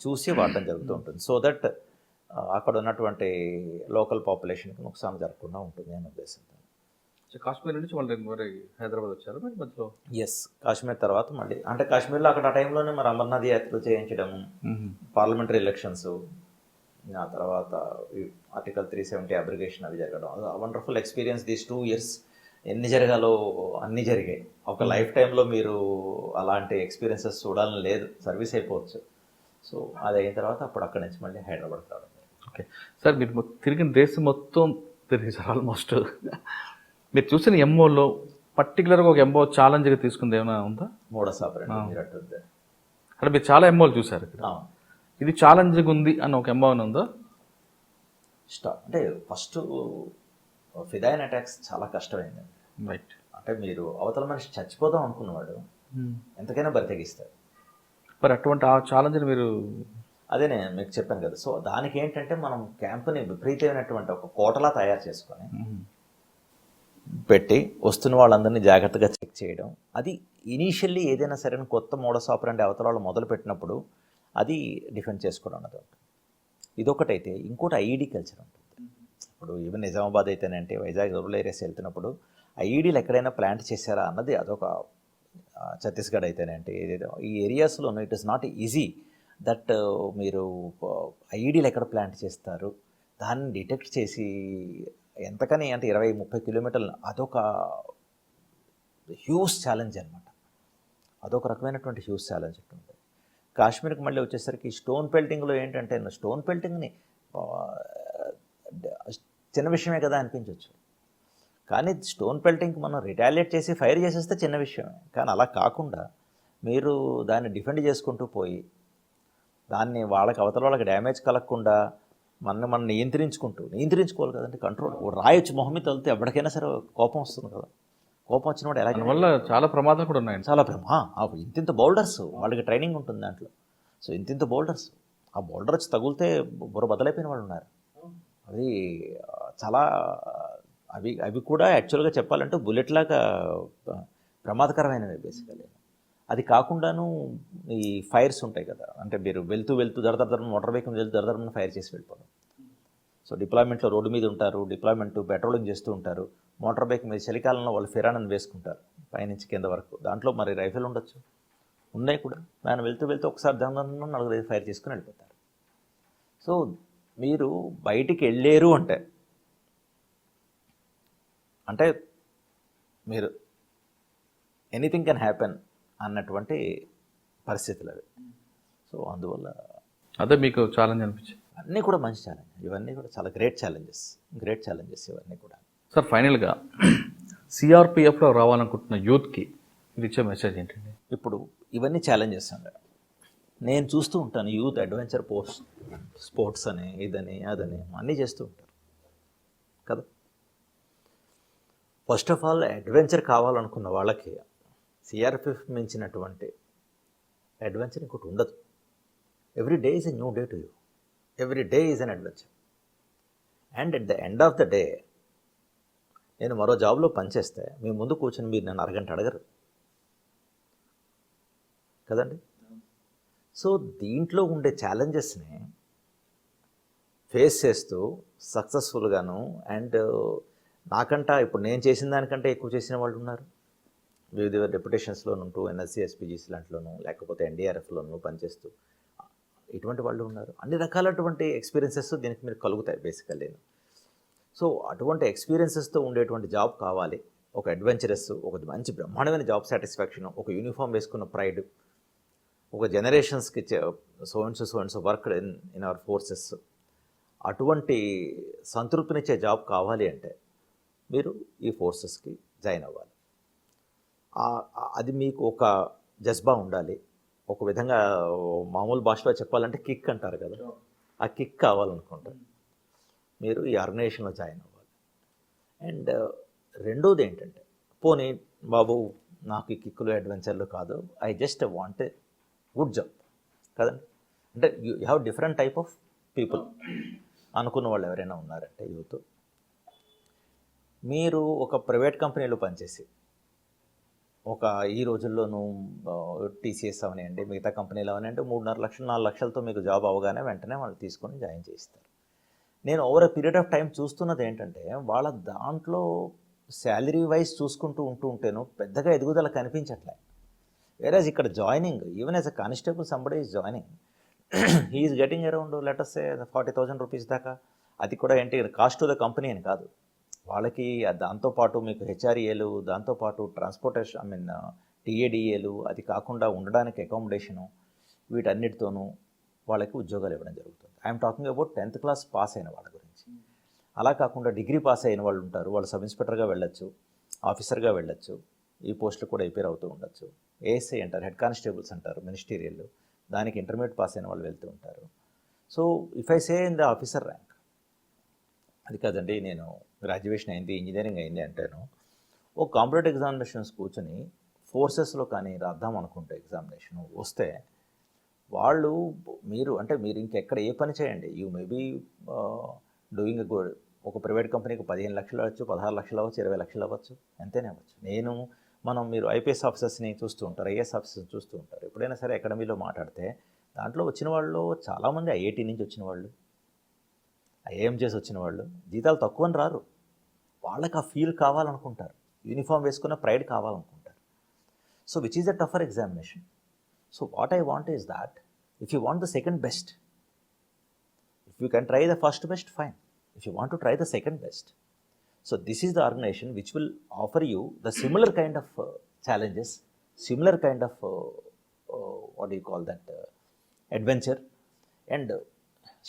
[SPEAKER 2] చూసి వాడటం జరుగుతూ ఉంటుంది. సో దట్ అక్కడ ఉన్నటువంటి లోకల్ పాపులేషన్కి నుక్సాన్ జరగకుండా ఉంటుంది అనే ఉద్దేశంతో.
[SPEAKER 1] కాశ్మీర్ నుంచి మరి హైదరాబాద్ వచ్చారు మధ్యలో?
[SPEAKER 2] ఎస్, కాశ్మీర్ తర్వాత మళ్ళీ అంటే కాశ్మీర్లో అక్కడ ఆ టైంలోనే మరి అమర్నాథ్ యాత్రలు చేయించడం, పార్లమెంటరీ ఎలక్షన్స్, ఆ తర్వాత ఆర్టికల్ 370 అబ్రిగేషన్ అవి జరగడం. Wonderful experience. దీస్ 2 years ఎన్ని జరగాలో అన్నీ జరిగాయి. ఒక లైఫ్ టైంలో మీరు అలాంటి ఎక్స్పీరియన్సెస్ చూడాలని లేదు, సర్వీస్ అయిపోవచ్చు. సో అది అయిన తర్వాత అప్పుడు అక్కడి నుంచి మళ్ళీ హైదరాబాద్ రావడం.
[SPEAKER 1] ఓకే సార్, మీరు తిరిగిన దేశం మొత్తం తిరిగేసారు ఆల్మోస్ట్. మీరు చూసిన ఎంఓలో పర్టికులర్గా ఒక ఎంఓ ఛాలెంజ్గా తీసుకుంది ఏమైనా ఉందా?
[SPEAKER 2] మోడస్ ఆపరెండి మీరు అట్టుంది.
[SPEAKER 1] అంటే మీరు చాలా ఎంఓలు చూసారు ఇక్కడ, ఇది ఛాలెంజ్గా ఉంది అని ఒక ఎంఓ ఉందా?
[SPEAKER 2] అంటే ఫస్ట్ ఫిదాయిన్ అటాక్స్ చాలా కష్టమైందండి.
[SPEAKER 1] రైట్.
[SPEAKER 2] అంటే మీరు అవతల మనిషి చచ్చిపోదాం అనుకున్నవాడు ఎంతకైనా బరితెగిస్తాడు.
[SPEAKER 1] మరి అటువంటి ఆ ఛాలెంజ్ని మీరు
[SPEAKER 2] అదే నేను మీకు చెప్పాను కదా. సో దానికి ఏంటంటే మనం క్యాంప్ని విపరీతమైనటువంటి ఒక కోటలా తయారు చేసుకొని పెట్టి వస్తున్న వాళ్ళందరినీ జాగ్రత్తగా చెక్ చేయడం. అది ఇనీషియల్లీ ఏదైనా సరే కొత్త మోడస్ ఆపరెండి అవతల వాళ్ళు మొదలు పెట్టినప్పుడు అది డిఫెండ్ చేసుకోవడం అన్నది ఉంటుంది. ఇదొకటైతే ఇంకోటి ఐఈడి కల్చర్ ఉంటుంది. ఇప్పుడు ఈవెన్ నిజామాబాద్ అయితేనంటే వైజాగ్ రూరల్ ఏరియాస్ వెళ్తున్నప్పుడు ఐఈడీలు ఎక్కడైనా ప్లాంట్ చేశారా అన్నది అదొక, ఛత్తీస్గఢ్ అయితేనంటే ఏదేదో ఈ ఏరియాస్లోనూ it is not easy that మీరు ఐఈడీలు ఎక్కడ ప్లాంట్ చేస్తారు దాన్ని డిటెక్ట్ చేసి ఎంతకని అంటే 20-30 కిలోమీటర్లు అదొక హ్యూజ్ ఛాలెంజ్ అనమాట. అదొక రకమైనటువంటి హ్యూజ్ ఛాలెంజ్ ఉంటుంది. కాశ్మీర్కి మళ్ళీ వచ్చేసరికి స్టోన్ పెల్టింగ్లో ఏంటంటే స్టోన్ పెల్టింగ్ని చిన్న విషయమే కదా అనిపించవచ్చు, కానీ స్టోన్ పెల్టింగ్కి మనం రిటాలియేట్ చేసి ఫైర్ చేసేస్తే చిన్న విషయమే. కానీ అలా కాకుండా మీరు దాన్ని డిఫెండ్ చేసుకుంటూ పోయి దాన్ని వాళ్ళకి అవతల వాళ్ళకి డ్యామేజ్ కలగకుండా మనం నియంత్రించుకోవాలి కదండి. కంట్రోల్ రాయొచ్చు మొహం మీద తగిలితే ఎవరికైనా సరే కోపం వస్తుంది కదా. కోపం వచ్చినప్పుడు ఎలా
[SPEAKER 1] వల్ల చాలా ప్రమాదాలు కూడా ఉన్నాయి.
[SPEAKER 2] చాలా ఇంతింత బౌల్డర్స్ వాళ్ళకి ట్రైనింగ్ ఉంటుంది దాంట్లో. సో ఇంతింత బౌల్డర్స్, ఆ బౌల్డర్ వచ్చి తగిలితే బుర్ర బదలైపోయిన వాళ్ళు ఉన్నారు. అది చాలా అవి కూడా యాక్చువల్గా చెప్పాలంటే బుల్లెట్ లాగా ప్రమాదకరమైనవి బేసికలీ. అది కాకుండాను ఈ ఫైర్స్ ఉంటాయి కదా, అంటే మీరు వెళ్తూ దరదరం మోటార్ వెహికల్ వెళ్తూ దరదరం ఫైర్ చేసి వెళ్ళిపోవడం. సో డిప్లాయ్మెంట్లో రోడ్డు మీద ఉంటారు, డిప్లాయ్మెంట్ పెట్రోలింగ్ చేస్తూ ఉంటారు, మోటార్ బైక్ మీద చలికాలంలో వాళ్ళు ఫెరానని వేసుకుంటారు పైనుంచి కింద వరకు. దాంట్లో మరి రైఫిల్ ఉండొచ్చు, ఉన్నాయి కూడా. దాన్ని వెళ్తూ ఒకసారి దాని 4-5 ఫైర్ చేసుకుని వెళ్ళిపోతారు. సో మీరు బయటికి వెళ్ళారు అంటే మీరు ఎనీథింగ్ కెన్ హ్యాపెన్ అన్నటువంటి పరిస్థితులు అవి. సో అందువల్ల
[SPEAKER 1] అదే మీకు ఛాలెంజ్ అనిపించింది.
[SPEAKER 2] అన్నీ కూడా మంచి ఛాలెంజ్, ఇవన్నీ కూడా చాలా గ్రేట్ ఛాలెంజెస్ ఇవన్నీ కూడా.
[SPEAKER 1] సార్ ఫైనల్గా సిఆర్పిఎఫ్లో రావాలనుకుంటున్న యూత్కి ఇది ఇచ్చే మెసేజ్ ఏంటండి?
[SPEAKER 2] ఇప్పుడు ఇవన్నీ ఛాలెంజెస్ అండి. నేను చూస్తూ ఉంటాను యూత్ అడ్వెంచర్ స్పోర్ట్స్ అని ఇదని అదని అన్నీ చేస్తూ ఉంటారు కదా. ఫస్ట్ ఆఫ్ ఆల్ అడ్వెంచర్ కావాలనుకున్న వాళ్ళకి సిఆర్పిఎఫ్ మించినటువంటి అడ్వెంచర్ ఇంకోటి ఉండదు. Every day is a new day to you, every day is an adventure. And at the end of the day నేను మరో జాబ్లో పనిచేస్తే మీ ముందు కూర్చొని మీరు నన్ను అరగంట అడగరు కదండి. సో దీంట్లో ఉండే ఛాలెంజెస్ని ఫేస్ చేస్తూ సక్సెస్ఫుల్గాను అండ్ నాకంట ఇప్పుడు నేను చేసిన దానికంటే ఎక్కువ చేసిన వాళ్ళు ఉన్నారు. వివిధ డెప్యుటేషన్స్లో ఉంటూ ఎన్ఎస్సీ ఎస్పీజీసీ లాంటిలోనూ లేకపోతే ఎన్డీఆర్ఎఫ్లోనూ పనిచేస్తూ ఇటువంటి వాళ్ళు ఉన్నారు. అన్ని రకాలటువంటి ఎక్స్పీరియన్సెస్ దీనికి మీరు కలుగుతాయి బేసికల్లీ. సో అటువంటి ఎక్స్పీరియన్సెస్తో ఉండేటువంటి జాబ్ కావాలి. ఒక అడ్వెంచరస్, ఒక మంచి బ్రహ్మాండమైన జాబ్ సాటిస్ఫాక్షన్, ఒక యూనిఫామ్ వేసుకున్న ప్రైడ్, ఒక జనరేషన్స్కి so and so work in our forces, అటువంటి సంతృప్తినిచ్చే జాబ్ కావాలి అంటే మీరు ఈ ఫోర్సెస్కి జాయిన్ అవ్వాలి. అది మీకు ఒక జజ్బా ఉండాలి. ఒక విధంగా మామూలు భాషలో చెప్పాలంటే కిక్ అంటారు కదా, ఆ కిక్ కావాలనుకుంటారు మీరు ఈ ఆర్గనైజేషన్లో జాయిన్ అవ్వాలి. అండ్ రెండోది ఏంటంటే, పోనీ బాబు నాకు ఈ కిక్కులు అడ్వెంచర్లు కాదు, I just want a good job కదండి. అంటే you have different type of people అనుకున్న వాళ్ళు ఎవరైనా ఉన్నారంటే యూత్, మీరు ఒక ప్రైవేట్ కంపెనీలో పనిచేసి ఒక ఈ రోజుల్లోనూ టీసీఎస్ అవనండి, మిగతా కంపెనీలు అవనండి 3.5 లక్షలు 4 లక్షలతో మీకు జాబ్ అవగానే వెంటనే వాళ్ళు తీసుకొని జాయిన్ చేయిస్తారు. నేను over a period of time చూస్తున్నది ఏంటంటే, వాళ్ళ దాంట్లో శాలరీ వైజ్ చూసుకుంటూ ఉంటేను పెద్దగా ఎదుగుదల కనిపించట్లే. వేరేజ్ ఇక్కడ joining, even as a constable somebody is joining, he is getting around let us say 40,000 rupees దాకా. అది కూడా ఏంటి కాస్ట్ టు ద కంపెనీ అని కాదు, వాళ్ళకి దాంతోపాటు మీకు హెచ్ఆర్ఏలు, దాంతోపాటు ట్రాన్స్పోర్టేషన్ టీఏడిఏలు, అది కాకుండా ఉండడానికి అకామిడేషను, వీటన్నిటితోనూ వాళ్ళకి ఉద్యోగాలు ఇవ్వడం జరుగుతుంది. I'm talking about 10th class pass అయిన వాళ్ళ గురించి. అలా కాకుండా డిగ్రీ పాస్ అయిన వాళ్ళు ఉంటారు, వాళ్ళు సబ్ ఇన్స్పెక్టర్గా వెళ్ళొచ్చు, ఆఫీసర్గా వెళ్ళొచ్చు, ఈ పోస్టులు కూడా ఎపేర్ అవుతూ ఉండొచ్చు. ఏఎస్ఐ అంటారు, హెడ్ కానిస్టేబుల్స్ అంటారు, మినిస్టీరియల్, దానికి ఇంటర్మీడియట్ పాస్ అయిన వాళ్ళు వెళ్తూ ఉంటారు. So if I say in the officer rank, అది కాదండి నేను గ్రాడ్యుయేషన్ అయింది, ఇంజనీరింగ్ అయింది అంటేను ఒక కాంపిటేటివ్ ఎగ్జామినేషన్స్ కూర్చొని ఫోర్సెస్లో కానీ రాద్దాం అనుకుంటే ఎగ్జామినేషన్ వస్తే వాళ్ళు మీరు ఇంకెక్కడ ఏ పని చేయండి, you maybe doing a good, ఒక ప్రైవేట్ కంపెనీకి 15 లక్షలు అవ్వచ్చు, 16 లక్షలు అవ్వచ్చు, 20 లక్షలు అవ్వచ్చు, ఎంతైనా అవ్వచ్చు. మీరు ఐపీఎస్ ఆఫీసర్స్ని చూస్తూ ఉంటారు, ఐఏఎస్ ఆఫీసర్స్ని చూస్తూ ఉంటారు. ఎప్పుడైనా సరే అకాడమీలో మాట్లాడితే దాంట్లో వచ్చిన వాళ్ళు చాలామంది ఐఐటీ నుంచి వచ్చిన వాళ్ళు, ఐఏఎం చేసి వచ్చిన వాళ్ళు, జీతాలు తక్కువని రారు, వాళ్ళకి ఆ ఫీల్ కావాలనుకుంటారు, యూనిఫామ్ వేసుకున్న ప్రైడ్ కావాలనుకుంటారు. So which is the tougher examination. So what I want is that if you want the second best, if you can try the first best, fine. If you want to try the second best, so this is the organization which will offer you the similar kind of challenges, similar kind of what do you call that, adventure and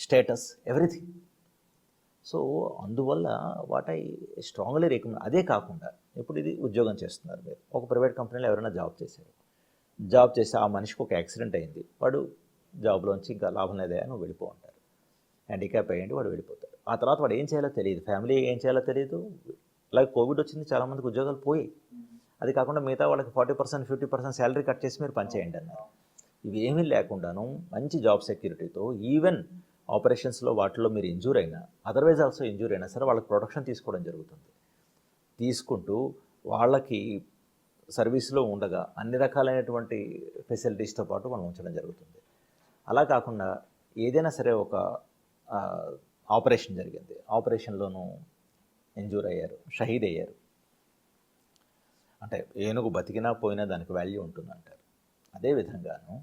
[SPEAKER 2] status, everything. So అందువల్ల what I strongly recommend. అదే కాకుండా ఇప్పుడు ఇది ఉద్యోగం చేస్తున్నారు మీరు, ఒక private కంపెనీలో ఎవరైనా జాబ్ చేసి ఆ మనిషికి ఒక యాక్సిడెంట్ అయింది, వాడు జాబ్లోంచి ఇంకా లాభం లేదే అని వెళ్ళిపో అంటారు, హ్యాండిక్యాప్ అయ్యండి వాడు వెళ్ళిపోతాడు. ఆ తర్వాత వాడు ఏం చేయాలో తెలియదు, ఫ్యామిలీ ఏం చేయాలో తెలియదు. అలాగే కోవిడ్ వచ్చింది, చాలామందికి ఉద్యోగాలు పోయి, అది కాకుండా మిగతా వాళ్ళకి 40% 50% శాలరీ కట్ చేసి మీరు పనిచేయండి అన్నారు. ఇవి ఏమీ లేకుండాను మంచి జాబ్ సెక్యూరిటీతో, ఈవెన్ ఆపరేషన్స్లో వాటిలో మీరు ఇంజూర్ అయినా, అదర్వైజ్ ఆల్సో ఇంజూర్ అయినా సరే వాళ్ళకి ప్రొటెక్షన్ తీసుకోవడం జరుగుతుంది. తీసుకుంటూ వాళ్ళకి సర్వీస్లో ఉండగా అన్ని రకాలైనటువంటి ఫెసిలిటీస్తో పాటు మనం ఉంచడం జరుగుతుంది. అలా కాకుండా ఏదైనా సరే ఒక ఆపరేషన్ జరిగింది, ఆపరేషన్లోనూ ఇంజూర్ అయ్యారు, షహీద్ అయ్యారు అంటే ఏనుగు బతికినా పోయినా దానికి వాల్యూ ఉంటుందంటారు. అదేవిధంగాను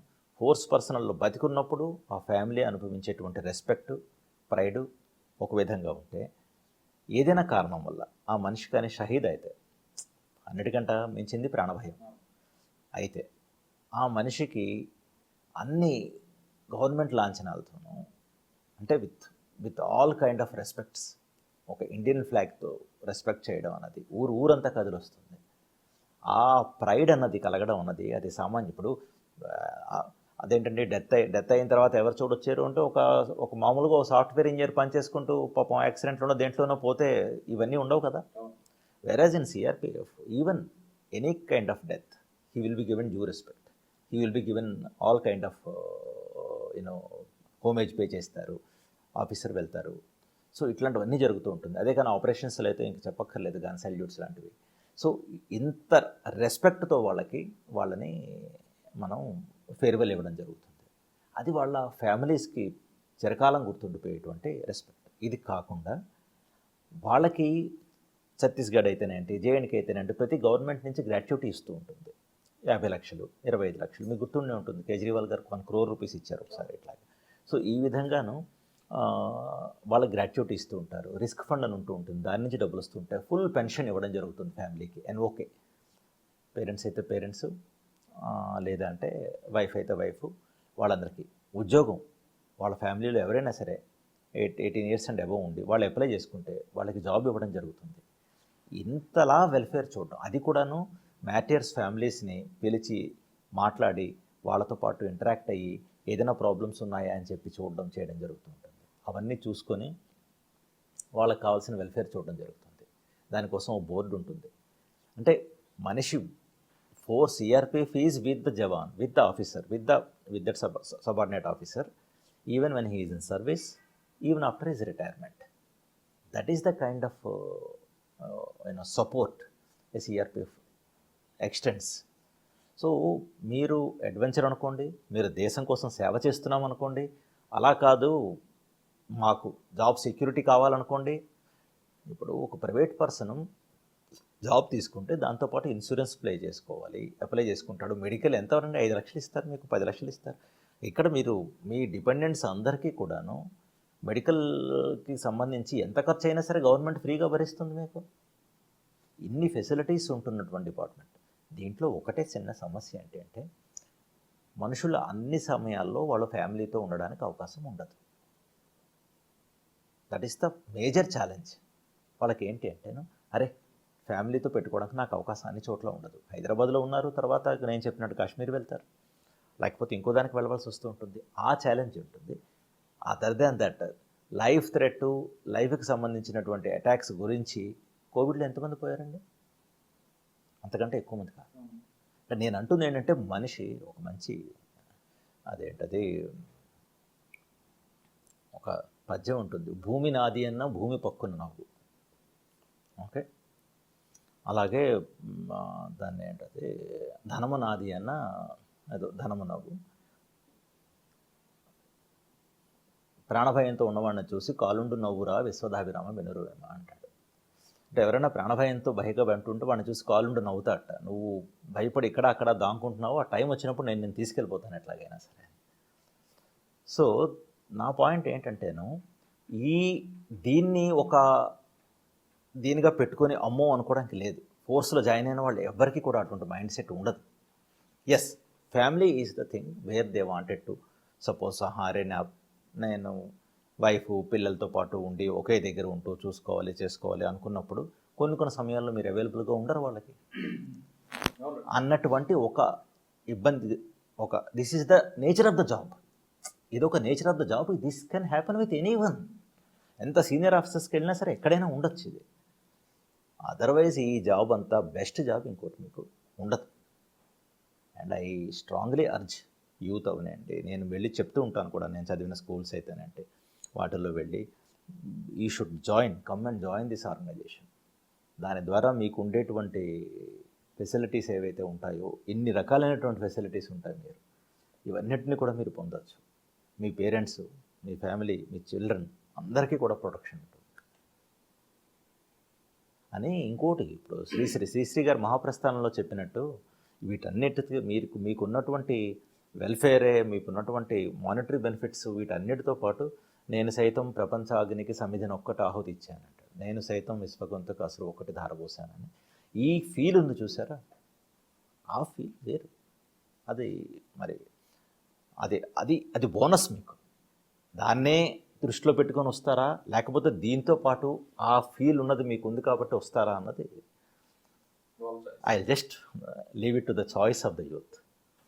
[SPEAKER 2] ఫోర్స్ పర్సనల్లో బతికున్నప్పుడు ఆ ఫ్యామిలీ అనుభవించేటువంటి రెస్పెక్ట్, ప్రైడ్ ఒక విధంగా ఉంటే, ఏదైనా కారణం వల్ల ఆ మనిషి కానీ షహీద్ అయితే, అన్నిటికంటే మించింది ప్రాణభయం అయితే, ఆ మనిషికి అన్ని గవర్నమెంట్ లాంఛనాలతోనూ, అంటే with all kind of respects ఒక ఇండియన్ ఫ్లాగ్తో రెస్పెక్ట్ చేయడం అన్నది ఊరంతా కదిలొస్తుంది. ఆ ప్రైడ్ అన్నది కలగడం అన్నది అది సామాన్యం. ఇప్పుడు అదేంటంటే డెత్ అయిన తర్వాత ఎవరు చూడొచ్చారు అంటే ఒక మామూలుగా ఒక సాఫ్ట్వేర్ ఇంజనీర్ పనిచేసుకుంటూ పాపం యాక్సిడెంట్లోనో దేంట్లోనో పోతే ఇవన్నీ ఉండవు కదా. Whereas in CRPF even any kind of death he will be given due respect, he will be given all kind of homage pay చేస్తారు, ఆఫీసర్ వెళ్తారు. సో ఇట్లాంటివన్నీ జరుగుతూ ఉంటుంది. అదే కానీ ఆపరేషన్స్లో అయితే ఇంక చెప్పక్కర్లేదు, గన్ సల్యూట్స్ లాంటివి. సో ఇంత రెస్పెక్ట్తో వాళ్ళని మనం ఫేర్వెల్ ఇవ్వడం జరుగుతుంది. అది వాళ్ళ ఫ్యామిలీస్కి చిరకాలం గుర్తుండిపోయేటువంటి రెస్పెక్ట్. ఇది కాకుండా వాళ్ళకి ఛత్తీస్గఢ్ అయితేనేంటి, జేఎన్కే అయితేనేంటి ప్రతి గవర్నమెంట్ నుంచి గ్రాట్యుటీ ఇస్తూ ఉంటుంది. 50 లక్షలు, 25 లక్షలు, మీకు గుర్తుండే ఉంటుంది. కేజ్రీవాల్ గారు 1 crore రూపీస్ ఇచ్చారు ఒకసారి ఇట్లాగా. సో ఈ విధంగాను వాళ్ళకి గ్రాట్యుటీ ఇస్తూ ఉంటారు. రిస్క్ ఫండ్ అని ఉంటూ ఉంటుంది, దాని నుంచి డబ్బులు వస్తూ ఉంటాయి. ఫుల్ పెన్షన్ ఇవ్వడం జరుగుతుంది ఫ్యామిలీకి. అండ్ ఓకే, పేరెంట్స్ అయితే పేరెంట్స్, లేదా అంటే వైఫ్ అయితే వైఫ్, వాళ్ళందరికీ ఉద్యోగం. వాళ్ళ ఫ్యామిలీలో ఎవరైనా సరే 18 years అండ్ అబవ్ ఉండి వాళ్ళు అప్లై చేసుకుంటే వాళ్ళకి జాబ్ ఇవ్వడం జరుగుతుంది. ఇంతలా వెల్ఫేర్ చూడడం, అది కూడాను మ్యాటర్స్ ఫ్యామిలీస్ని పిలిచి మాట్లాడి వాళ్ళతో పాటు ఇంటరాక్ట్ అయ్యి ఏదైనా ప్రాబ్లమ్స్ ఉన్నాయా అని చెప్పి చేయడం జరుగుతూ ఉంటుంది. అవన్నీ చూసుకొని వాళ్ళకి కావాల్సిన వెల్ఫేర్ చూడడం జరుగుతుంది. దానికోసం ఒక బోర్డు ఉంటుంది. అంటే మనిషి 4 CRPF is with the jawan, with the officer, with that subordinate officer, even when he is in service, even after his retirement. That is the kind of support a CRPF extends. So మీరు adventure అనుకోండి, మీరు దేశం కోసం సేవ చేస్తున్నాం అనుకోండి, అలా కాదు మాకు జాబ్ సెక్యూరిటీ కావాలనుకోండి. ఇప్పుడు ఒక ప్రైవేట్ పర్సన్ జాబ్ తీసుకుంటే దాంతోపాటు ఇన్సూరెన్స్ అప్లై చేసుకుంటాడు. మెడికల్ ఎంత అవునండి, 5 లక్షలు ఇస్తారు, మీకు 10 లక్షలు ఇస్తారు. ఇక్కడ మీరు మీ డిపెండెంట్స్ అందరికీ కూడాను మెడికల్కి సంబంధించి ఎంత ఖర్చు అయినా సరే గవర్నమెంట్ ఫ్రీగా భరిస్తుంది మీకు. ఇన్ని ఫెసిలిటీస్ ఉంటున్నటువంటి డిపార్ట్మెంట్. దీంట్లో ఒకటే చిన్న సమస్య ఏంటి అంటే మనుషులు అన్ని సమయాల్లో వాళ్ళ ఫ్యామిలీతో ఉండడానికి అవకాశం ఉండదు. That is the major challenge. వాళ్ళకి ఏంటి అంటేను, అరే ఫ్యామిలీతో పెట్టుకోవడానికి నాకు అవకాశం అన్ని చోట్ల ఉండదు. హైదరాబాద్లో ఉన్నారు, తర్వాత నేను చెప్పినట్టు కాశ్మీర్ వెళ్తారు, లేకపోతే ఇంకో దానికి వెళ్ళవలసి వస్తూ ఉంటుంది. ఆ ఛాలెంజ్ ఉంటుంది. Other than that life threat, లైఫ్కి సంబంధించినటువంటి అటాక్స్ గురించి కోవిడ్లో ఎంతమంది పోయారండి? అంతకంటే ఎక్కువ మంది కాదు. అంటే నేను అంటుంది ఏంటంటే మనిషి ఒక మంచి అదేంటది ఒక పద్యం ఉంటుంది, భూమి నాది అన్న భూమి పక్కున నవ్వు. ఓకే, అలాగే దాన్ని ఏంటది ధనము నాది అన్న ఏదో ధనము నవ్వు. ప్రాణభయంతో ఉన్నవాడిని చూసి కాలుండు నవ్వురా విశ్వదాభిరామ వినురువేమ అంటాడు. అంటే ఎవరైనా ప్రాణభయంతో భయగా అంటుంటే వాడిని చూసి కాలుండు నవ్వుతాట. నువ్వు భయపడి ఇక్కడ అక్కడ దాంకుంటున్నావు, ఆ టైం వచ్చినప్పుడు నేను తీసుకెళ్ళిపోతాను ఎట్లాగైనా సరే. సో నా పాయింట్ ఏంటంటేను, దీనిగా పెట్టుకొని అమ్మో అనుకోవడానికి లేదు. ఫోర్స్లో జాయిన్ అయిన వాళ్ళు ఎవరికి కూడా అటువంటి మైండ్ సెట్ ఉండదు. Yes, family is the thing where they wanted to suppose నేను వైఫ్ పిల్లలతో పాటు ఉండి ఒకే దగ్గర ఉంటూ చేసుకోవాలి అనుకున్నప్పుడు కొన్ని సమయాల్లో మీరు అవైలబుల్గా ఉండరు వాళ్ళకి అన్నటువంటి ఒక ఇబ్బంది. This is the nature of the job. ఇది ఒక nature of the job. This can happen with anyone. ఎంత సీనియర్ ఆఫీసర్స్కి వెళ్ళినా సరే ఎక్కడైనా ఉండొచ్చు ఇది. అదర్వైజ్ ఈ జాబ్ అంతా బెస్ట్ జాబ్ ఇంకోటి మీకు ఉండదు. And I strongly urge youth అవనండి, నేను వెళ్ళి చెప్తూ ఉంటాను కూడా, నేను చదివిన స్కూల్స్ అయితేనంటే వాటిల్లో వెళ్ళి you should come and join this organisation. దాని ద్వారా మీకు ఉండేటువంటి ఫెసిలిటీస్ ఏవైతే ఉంటాయో, ఇన్ని రకాలైనటువంటి ఫెసిలిటీస్ ఉంటాయి, ఇవన్నిటిని కూడా మీరు పొందవచ్చు. మీ పేరెంట్స్, మీ ఫ్యామిలీ, మీ చిల్డ్రన్ అందరికీ కూడా ప్రొటెక్షన్ ఉంటుంది అని. ఇంకోటి, ఇప్పుడు శ్రీశ్రీ గారు మహాప్రస్థానంలో చెప్పినట్టు వీటన్నిటితో మీకున్నటువంటి వెల్ఫేరే, మీకున్నటువంటి మానిటరీ బెనిఫిట్స్, వీటన్నిటితో పాటు నేను సైతం ప్రపంచ అగ్నికి సమిధినొక్కటి ఆహుతి ఇచ్చానంటాడు, నేను సైతం విశ్వగొంతకు అసలు ఒకటి ధారపోసానని. ఈ ఫీల్ ఉంది చూసారా, ఆ ఫీల్ వేరు. అది మరి అది బోనస్ మీకు. దాన్నే దృష్టిలో పెట్టుకొని వస్తారా, లేకపోతే దీంతో పాటు ఆ ఫీల్ ఉన్నది మీకు ఉంది కాబట్టి వస్తారా అన్నది I just leave it to the choice of the youth.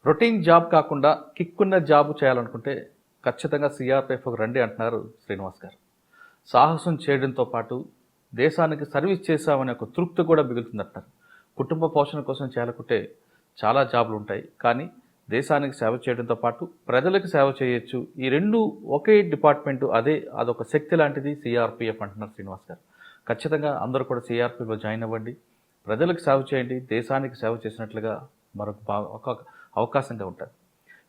[SPEAKER 1] Routine job కాకుండా కిక్కున్న జాబ్ చేయాలనుకుంటే ఖచ్చితంగా సిఆర్పిఎఫ్ రండి అంటున్నారు శ్రీనివాస్ గారు. సాహసం చేయడంతో పాటు దేశానికి సర్వీస్ చేశామనే ఒక తృప్తి కూడా మిగులుతుందంటారు. కుటుంబ పోషణ కోసం చేయాలనుకుంటే చాలా జాబ్లు ఉంటాయి, కానీ దేశానికి సేవ చేయడంతో పాటు ప్రజలకు సేవ చేయొచ్చు. ఈ రెండు ఒకే డిపార్ట్మెంట్, అదొక శక్తి లాంటిది సిఆర్పిఎఫ్ అంటున్నారు శ్రీనివాస్ గారు. ఖచ్చితంగా అందరూ కూడా సిఆర్పిఎఫ్లో జాయిన్ అవ్వండి, ప్రజలకు సేవ చేయండి, దేశానికి సేవ చేసినట్లుగా ఒక అవకాశంగా ఉంటుంది.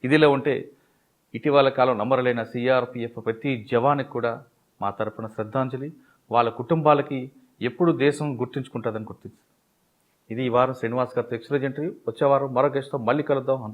[SPEAKER 1] ఇదిలో ఉంటే ఇటీవల కాలం నమ్మరలేని సిఆర్పిఎఫ్ ప్రతి జవానికి కూడా మా తరపున శ్రద్ధాంజలి. వాళ్ళ కుటుంబాలకి ఎప్పుడు దేశం గుర్తుంచుకుంటుందని గుర్తించి ఇది ఈ వారం శ్రీనివాస్ గారితో ఎక్స్క్లూజివ్ ఇంటర్వ్యూ. వచ్చే వారం మరో గెస్ట్తో మళ్ళీ కలుద్దాం.